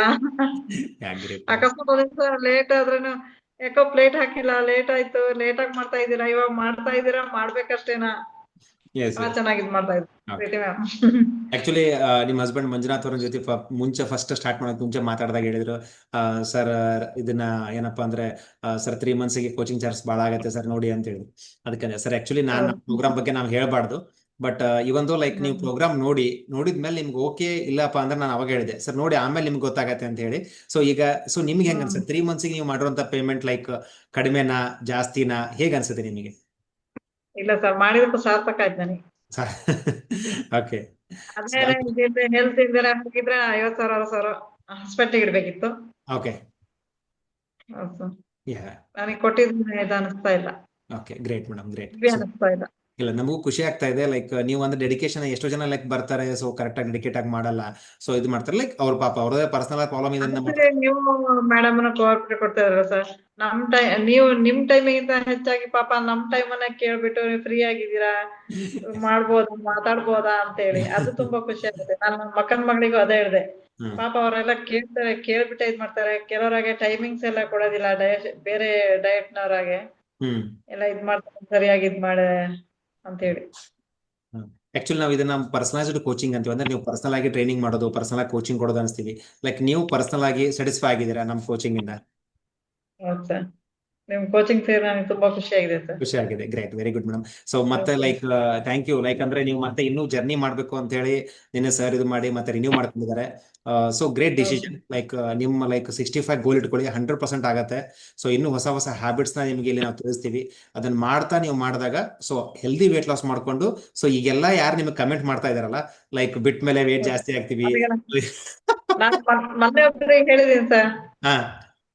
ಗ್ರೇಟ್. ಅಕಸ್ಮಾತ್ ಒಂದ್ ದಿವಸ ಲೇಟ್ ಆದ್ರೂನು ಯಾಕೋ ಪ್ಲೇಟ್ ಹಾಕಿಲ್ಲ, ಲೇಟ್ ಆಯ್ತು, ಲೇಟ್ ಆಗಿ ಮಾಡ್ತಾ ಇದ್ದೀರಾ, ಇವಾಗ ಮಾಡ್ತಾ ಇದ್ದೀರಾ, ಮಾಡ್ಬೇಕಷ್ಟೇನಾ. ಎಸ್ ಬಹಳ ಎಸ್. ಚೆನ್ನಾಗಿ ಇದ್ ಮಾಡ್ತಾ ಇದ್ರು ಪ್ರೀತಿ ಮ್ಯಾಮ್. ಆಕ್ಚುಲಿ ನಿಮ್ಮ ಹಸ್ಬೆಂಡ್ ಮಂಜುನಾಥ್ ಅವ್ರ ಜೊತೆ ಮುಂಚೆ ಫಸ್ಟ್ ಸ್ಟಾರ್ಟ್ ಮಾಡೋಕೆ ಮುಂಚೆ ಮಾತಾಡಿದಾಗ ಹೇಳಿದ್ರು, ಸರ್ ಇದನ್ನ ಏನಪ್ಪಾ ಅಂದ್ರೆ ಸರ್ 3 ಮಂತ್ಸ್ಗೆ ಕೋಚಿಂಗ್ ಚಾರ್ಜ್ ಭಾಳ ಆಗುತ್ತೆ ಸರ್ ನೋಡಿ ಅಂತ ಹೇಳಿದ್ರು. ಅದಕ್ಕೆ ಸರ್ ಆಕ್ಚುಲಿ ನಾನು ಪ್ರೋಗ್ರಾಮ್ ಬಗ್ಗೆ ನಾವು ಹೇಳ್ಬಾರ್ದು, ಬಟ್ ಇವೊಂದು ಲೈಕ್ ನೀವು ಪ್ರೋಗ್ರಾಮ್ ನೋಡಿದ್ಮೇಲೆ ನಿಮ್ಗೆ ಓಕೆ ಇಲ್ಲಪ್ಪ ಅಂದ್ರೆ ನಾನು ಅವಾಗ ಹೇಳಿದೆ ಸರ್ ನೋಡಿ ಆಮೇಲೆ ನಿಮ್ಗೆ ಗೊತ್ತಾಗತ್ತೆ ಅಂತ ಹೇಳಿ. ಸೊ ನಿಮ್ಗೆ ಹೆಂಗ ಅನ್ಸುತ್ತೆ 3 ಮಂತ್ಸ್ಗೆ ನೀವು ಮಾಡಿರುವಂತ ಪೇಮೆಂಟ್ ಲೈಕ್ ಕಡಿಮೆನಾ ಜಾಸ್ತಿನಾ ಹೇಗೆ ಅನ್ಸುತ್ತೆ ನಿಮಗೆ? ಇಲ್ಲ ಸರ್, ಮಾಡಿದಕ್ಕೂ ಸಾರ್ಥಕ ಆಯ್ತು ನನಗೆ. ಓಕೆ. ಅದೇ ಹೆಲ್ತ್ ಇಲ್ದಿರ ಹೋಗಿದ್ರೆ 50,000 60,000 ಹಾಸ್ಪಿಟ್ಲಿಗೆ ಇಡ್ಬೇಕಿತ್ತು. ಓಕೆ. ಹೌದು ಸರ್. ಯಾ. ನನಗೆ ಕೊಟ್ಟಿದ್ದು ಇದು ಅನಿಸ್ತಾ ಇಲ್ಲ, ಓಕೆ, ಗ್ರೇಟ್ ಮೇಡಮ್, ಗ್ರೇಟ್. ಇದೇ ಅನಿಸ್ತಾ ಇಲ್ಲ. ಇಲ್ಲ, ನಮಗೂ ಖುಷಿ ಆಗ್ತಾ ಇದೆ. ಲೈಕ್ ನೀವು ಅಂದ್ರೆ ಡೆಡಿಕೇಶನ್ ಎಷ್ಟೋ ಜನ ಲೈಕ್ ಬರ್ತಾರೆ, ಸೊ ಕರೆಕ್ಟ್ ಆಗಿ ಡೆಡಿಕೇಟ್ ಆಗಿ ಮಾಡಲ್ಲ, ಸೊ ಇದು ಮಾಡ್ತಾರೆ ಲೈಕ್ ಅವ್ರ ಪಾಪ ಅವ್ರದೇ ಪರ್ಸನಲ್ ಪ್ರಾಬ್ಲಮ್ ಇದನ್ನ ಅಂದ್ರೆ ಮಾಡ್ತಾರೆ. ನೀವು ಮೇಡಮ್ ಕೋಆಪರೇಟ್ ಕೊಡ್ತಾ ಇದ್ರಲ್ಲ ಸರ್, ನೀವು ನಿಮ್ ಟೈಮಿಗಿಂತ ಹೆಚ್ಚಾಗಿ ಪಾಪ ನಮ್ ಟೈಮನ್ನ ಕೇಳ್ಬಿಟ್ಟು ನೀವು ಫ್ರೀ ಆಗಿದ್ದೀರಾ, ಮಾಡ್ಬೋದಾ, ಮಾತಾಡ್ಬೋದಾ ಅಂತ ಹೇಳಿ ಅದು ತುಂಬಾ ಖುಷಿ ಆಗುತ್ತೆ. ನಾನು ನನ್ನ ಮಕ್ಕನ ಮಗಳಿಗೂ ಅದೇ ಹೇಳಿದೆ, ಹ್ಮ್ ಪಾಪ ಅವರೆಲ್ಲ ಕೇಳ್ತಾರೆ, ಕೇಳ್ಬಿಟ್ಟೆ ಇದ್ ಮಾಡ್ತಾರೆ. ಕೆಲವರಾಗೆ ಟೈಮಿಂಗ್ಸ್ ಎಲ್ಲ ಕೊಡೋದಿಲ್ಲ, ಬೇರೆ ಡಯಟ್ನವರಾಗೆ ಹ್ಮ್ ಎಲ್ಲ ಇದ್ ಮಾಡ್ತಾರೆ, ಸರಿಯಾಗಿ ಇದ್ ಮಾಡೆ ಅಂತ ಹೇಳಿ. ಆಕ್ಚುಲಿ ನಾವು ಇದನ್ನ ಪರ್ಸನಲೈಸ್ಡ್ ಕೋಚಿಂಗ್ ಅಂತೀವಿ. ಅಂದ್ರೆ ನೀವು ಪರ್ಸನಲ್ ಆಗಿ ಟ್ರೈನಿಂಗ್ ಮಾಡೋದು, ಪರ್ಸನಲ್ ಆಗಿ ಕೋಚಿಂಗ್ ಕೊಡೋದು ಅನಿಸ್ತೀವಿ. ಲೈಕ್ ನೀವು ಪರ್ಸನಲ್ ಆಗಿ ಸ್ಯಾಟಿಸ್ಫೈ ಆಗಿದ್ದೀರಾ ನಮ್ಮ ಕೋಚಿಂಗ್ ಇಂದ? ಹೌದು ಸರ್, ನಿಮ್ ಕೋಚಿಂಗ್ ಸೇರಿ ನನಗೆ ತುಂಬಾ ಖುಷಿ ಆಗಿದೆ ಸರ್. ಖುಷಿ ಆಗಿದೆ, great, very good madam. So ಮತ್ತೆ ಲೈಕ್ ಥ್ಯಾಂಕ್ ಯು. ಲೈಕ್ ಅಂದ್ರೆ ನೀವು ಮತ್ತೆ ಇನ್ನೂ ಜರ್ನಿ ಮಾಡ್ಬೇಕು ಅಂತ ಹೇಳಿ ನಿನ್ನೆ ಸರ್ ಇದು ಮಾಡಿ ಮತ್ತೆ ರಿನ್ಯೂ ಮಾಡ್ಕೊಂಡಿದ್ದಾರೆ. So great decision. ಲೈಕ್ ನಿಮ್ಮ ಲೈಕ್ 65 ಗೋಲ್ ಇಟ್ಕೊಳ್ಳಿ, 100% ಆಗತ್ತೆ. ಸೊ ಇನ್ನು ಹೊಸ ಹೊಸ ಹ್ಯಾಬಿಟ್ಸ್ ನ ನಿಮ್ಗೆ ಇಲ್ಲಿ ನಾವು ತಿಳಿಸ್ತೀವಿ. ಅದನ್ನ ಮಾಡ್ತಾ ನೀವು ಮಾಡಿದಾಗ ಸೊ ಹೆಲ್ದಿ ವೇಟ್ ಲಾಸ್ ಮಾಡ್ಕೊಂಡು, ಸೊ ಈಗೆಲ್ಲ ಯಾರು ನಿಮ್ಗೆ ಕಮೆಂಟ್ ಮಾಡ್ತಾ ಇದಾರಲ್ಲ ಲೈಕ್ ಬಿಟ್ಟ ಮೇಲೆ ವೇಟ್ ಜಾಸ್ತಿ ಆಗ್ತೀವಿ. ನಾನು ಮೊನ್ನೆ ಒಬ್ಬರಿಗೆ ಹೇಳಿದೀನಿ ಸರ್, ಹಾ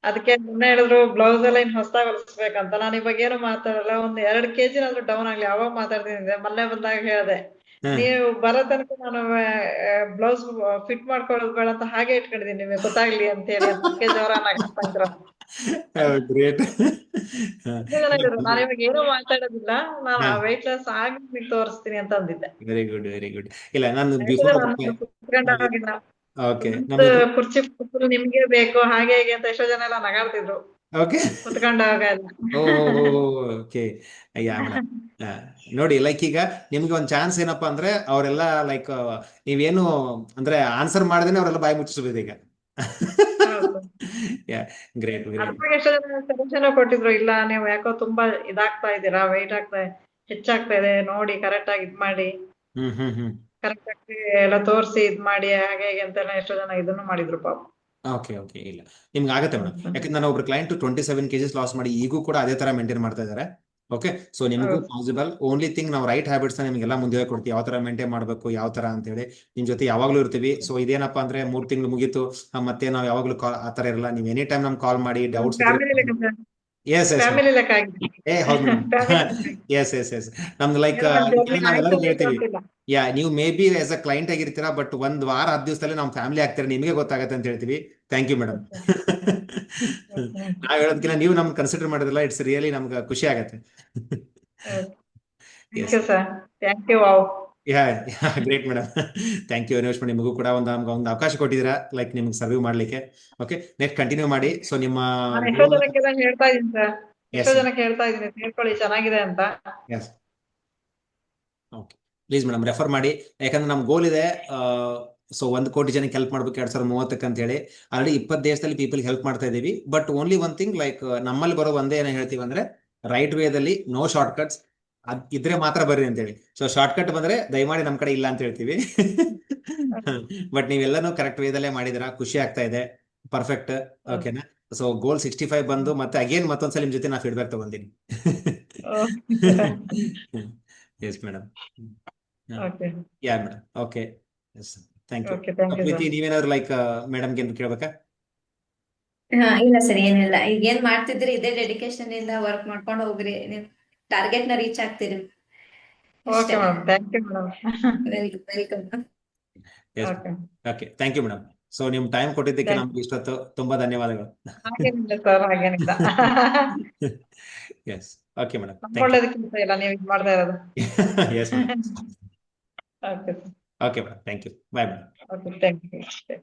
ಅದಕ್ಕೆ ಮೊನ್ನೆ ಹೇಳಿದ್ರು ಬ್ಲೌಸ್ ಎಲ್ಲ ಇನ್ ಹೊಸದಾಗಿ ಹೊಲಿಸ್ಬೇಕಂತ. ನಾನು ಇವಾಗ ಏನು ಮಾತಾಡಲ್ಲ, ಒಂದ್ 2 kg ಆದ್ರೂ ಡೌನ್ ಆಗ್ಲಿ ಅವಾಗ ಮಾತಾಡ್ತೀನಿ. ಮೊನ್ನೆ ಬಂದಾಗ ಹೇಳಿದೆ, ನೀವು ಬರೋ ತನಕ ನಾನು ಬ್ಲೌಸ್ ಫಿಟ್ ಮಾಡ್ಕೊಳ್ಳೋದು ಬೇಡ ಅಂತ ಹಾಗೆ ಇಟ್ಕೊಂಡಿದೀನಿ, ನಿಮಗೆ ಗೊತ್ತಾಗ್ಲಿ ಅಂತ ಹೇಳಿ. ಅದಕ್ಕೆ ಜವರ ನಗಾಡ್ತಾ ಇದ್ರು. ಗ್ರೇಟ್. ನಾನು ಇವಾಗ ಏನು ಮಾತಾಡೋದಿಲ್ಲ, ನಾನು ವೆಯ್ಟ್ ಲಾಸ್ ಆಗಿ ನಿಮ್ಗೆ ತೋರಿಸ್ತೀನಿ ಅಂತ ಅಂದಿದ್ದೆ. Very good, very good. ಇಲ್ಲ ನಾನು ಯಾಕಂದ್ರೆ ಬಿಫೋರ್ ನಾನು ಕುತ್ಕೊಂಡಾಗಿಲ್ಲ, ಓಕೆ ಕುರ್ಚಿ ನಿಮ್ಗೆ ಬೇಕು ಹಾಗೆ ಹೇಗೆ ಅಂತ ಎಷ್ಟೋ ಜನ ಎಲ್ಲ ನಗಾಡ್ತಿದ್ರು ಓಕೆ ಕುತ್ಕೊಂಡಾಗ ಎಲ್ಲ. ಓಕೆ. ಯಾ ಮೇಡಮ್, ನೋಡಿ ಲೈಕ್ ಈಗ ನಿಮ್ಗೆ ಒಂದು ಚಾನ್ಸ್ ಏನಪ್ಪಾ ಅಂದ್ರೆ ಅವರೆಲ್ಲ ಲೈಕ್ ನೀವೇನು ಅಂದ್ರೆ ಆನ್ಸರ್ ಮಾಡದೇನೆ ಅವರೆಲ್ಲ ಬಾಯಿ ಮುಚ್ಚಿಸ್ಬೋದು ಈಗ. ಯಾ ಗ್ರೇಟ್, ವೆರಿ ಗುಡ್. ಅದ್ರಾಗ ಎಷ್ಟೋ ಜನ ಸಜೆಷನ್ ಕೊಟ್ಟಿದ್ರು, ಇಲ್ಲ ನೀವು ಯಾಕೋ ತುಂಬಾ ಇದಾಗ್ತಾ ಇದ್ದೀರಾ, ವೆಯ್ಟ್ ಹೆಚ್ಚಾಗ್ತಾ ಇದೆ, ನೋಡಿ ಕರೆಕ್ಟ್ ಆಗಿ ಇದ್ ಮಾಡಿ, ಕರೆಕ್ಟ್ ಆಗಿ ಎಲ್ಲ ತೋರಿಸಿ ಇದ್ ಮಾಡಿ ಹಾಗೆ ಹೇಗೆ ಅಂತೆಲ್ಲ ಎಷ್ಟೋ ಜನ ಇದನ್ನು ಮಾಡಿದ್ರು ಪಾಪ. Okay okay. ಇಲ್ಲ ನಿಮ್ಗೆ ಆಗುತ್ತೆ ಮೇಡಮ್, ಯಾಕಂದ್ರೆ ನಾನು ಒಬ್ರು ಕ್ಲೈಂಟ್ 27 kgs ಲಾಸ್ ಮಾಡಿ ಈಗೂ ಕೂಡ ಅದೇ ತರ ಮೇಂಟೈನ್ ಮಾಡ್ತಾ ಇದ್ದಾರೆ. ಓಕೆ, ಸೊ ನಿಮಗೂ ಪಾಸಿಬಲ್. ಓನ್ಲಿ ಥಿಂಗ್ ನಾವು ರೈಟ್ ಹ್ಯಾಬಿಟ್ಸ್ ನಿಮಗೆಲ್ಲ ಮುಂದೆ ಕೊಡ್ತೀವಿ, ಯಾವ ತರ ಮೇಂಟೈನ್ ಮಾಡಬೇಕು, ಯಾವ ತರ ಅಂತ ಹೇಳಿ ನಿಮ್ ಜೊತೆ ಯಾವಾಗ್ಲೂ ಇರ್ತೀವಿ. ಸೊ ಇದೇನಪ್ಪಾ ಅಂದ್ರೆ 3 ತಿಂಗಳು ಮುಗೀತು, ಮತ್ತೆ ನಾವು ಯಾವಾಗ್ಲೂ ಆ ತರ ಇರಲ್ಲ. ನೀವು ಎನಿ ಟೈಮ್ ನಮ್ಗೆ ಕಾಲ್ ಮಾಡಿ ಡೌಟ್ಸ್ ಎಸ್ ಎಸ್ ಫ್ಯಾಮಿಲಿ ಲೆಕ್ಕ ಆಗಿದೆ. ಏ ಹೌದು ಎಸ್ ಎಸ್ ಎಸ್. ನಮ್ದು ಲೈಕ್ ನಾವೆಲ್ಲರೂ ಹೇಳ್ತೀವಿ, ಯಾ ನೀವು maybe as a client ಆಗಿರ್ತೀರಾ, ಬಟ್ ಒಂದ್ ವಾರ 10 ದಿವಸದಲ್ಲಿ ನಾವು ಫ್ಯಾಮಿಲಿ ಆಗ್ತೀರಾ, ನಿಮಗೆ ಗೊತ್ತಾಗತ್ತೆ ಅಂತ ಹೇಳ್ತೀವಿ. Thank you madam. ನಾವ್ ಹೇಳೋದಕ್ಕಿಂತ ನೀವು ನಮ್ಗೆ ಕನ್ಸಿಡರ್ ಮಾಡಿದ್ರಲ್ಲ, ಇಟ್ಸ್ ರಿಯಲಿ ನಮ್ಗೆ ಖುಷಿ ಆಗತ್ತೆ. Yeah great madam, thank you very much. ನಿಮಗೂ ಕೂಡ ಒಂದು ಅವಕಾಶ ಕೊಟ್ಟಿದ್ದೀರಾ ಲೈಕ್ ನಿಮ್ಗೆ ಸರ್ವ್ ಮಾಡ್ಲಿಕ್ಕೆ. ಓಕೆ, ನೆಕ್ಸ್ಟ್ ಕಂಟಿನ್ಯೂ ಮಾಡಿ. ಸೊ ನಿಮ್ಮ ಎಷ್ಟೋ ಜನಕ್ಕೆಲ್ಲ ಹೇಳ್ತಾ ಇದೀನಿ ಸರ್, ಎಷ್ಟೋ ಜನಕ್ಕೆ ಹೇಳ್ತಾ ಇದೀನಿ ತಿಳ್ಕೊಳ್ಳಿ ಚೆನ್ನಾಗಿದೆ ಅಂತ. Yes okay, please madam refer ಮಾಡಿ. ಯಾಕಂದ್ರೆ ನಮ್ ಗೋಲ್ ಇದೆ, ಸೊ 1 ಕೋಟಿ ಜನಕ್ಕೆ ಹೆಲ್ಪ್ ಮಾಡ್ಬೇಕು 2030 ಅಂತ ಹೇಳಿ. ಆಲ್ರೆಡಿ 20 ದೇಶದಲ್ಲಿ ಪೀಪಲ್ ಹೆಲ್ಪ್ ಮಾಡ್ತಾ ಇದೀವಿ. But only one thing like ನಮ್ಮಲ್ಲಿ ಬರೋ ಒಂದೇ ಏನ ಹೇಳ್ತೀವಿ ಅಂದ್ರೆ ರೈಟ್ ವೇದಲ್ಲಿ ನೋ ಶಾರ್ಟ್ ಕಟ್ಸ್ ಇದ್ರೆ ಮಾತ್ರ ಬರ್ರಿ ಅಂತೇಳಿ. ಸೊ ಶಾರ್ಟ್ ಕಟ್ ಬಂದ್ರೆ ದಯಮಾಡಿ ನಮ್ ಕಡೆ ಇಲ್ಲ ಅಂತ ಹೇಳ್ತೀವಿ. ಬಟ್ ನೀವೆಲ್ಲಾನು ಕರೆಕ್ಟ್ ವೇದಲ್ಲೇ ಮಾಡಿದಿರಾ, ಖುಷಿ ಆಗ್ತಾ ಇದೆ. ಪರ್ಫೆಕ್ಟ್. ಓಕೆನಾ? ಸೊ ಗೋಲ್ 65 ಬಂದು ಮತ್ತೆ ಅಗೇನ್ ಮತ್ತೊಂದ್ಸಲ ನಿಮ್ ಜೊತೆ ನಾ ಫೀಡ್ಬ್ಯಾಕ್ ತಗೊಂತೀನಿ. Yes madam. Yeah madam. Okay, yes thank you. Preethi, ನೀವೇನಾದ್ರು ಲೈಕ್ ಮೇಡಮ್ಗೆ ಏನು ಕೇಳ್ಬೇಕಾ? ಇಲ್ಲ ಸರ್, ಏನಿಲ್ಲ. ಈಗ ಏನ್ ಮಾಡ್ತಿದ್ರಿ ಇದೇ ಡೆಡಿಕೇಶನ್ ಇಂದ ವರ್ಕ್ ಮಾಡ್ಕೊಂಡು ಹೋಗ್ರಿ, ನಿಮ್ ಟಾರ್ಗೆಟ್ ನ ರೀಚ್ ಆಗ್ತೀರಿ. Okay madam, thank you madam. Welcome. Okay, thank you madam. So ನಿಮ್ ಟೈಮ್ ಕೊಟ್ಟಿದ್ದಕ್ಕೆ Thank ನಮ್ಗೆ ಇಷ್ಟೊತ್ತು ತುಂಬಾ ಧನ್ಯವಾದಗಳು. ಹಾಗೇನಿಲ್ಲ ಸರ್, ಹಾಗೇನಿಲ್ಲ. ಎಸ್ ಓಕೆ ಮೇಡಮ್, ನಮ್ಮ ಥ್ಯಾಂಕ್ ಯು. ಒಳ್ಳೇದಕ್ಕಿಂತ ಇಲ್ಲ ನೀವು ಇದು ಮಾಡ್ತಾ ಇರೋದು. Yes madam. Okay sir, okay madam, thank you. Bye madam. Okay, thank you.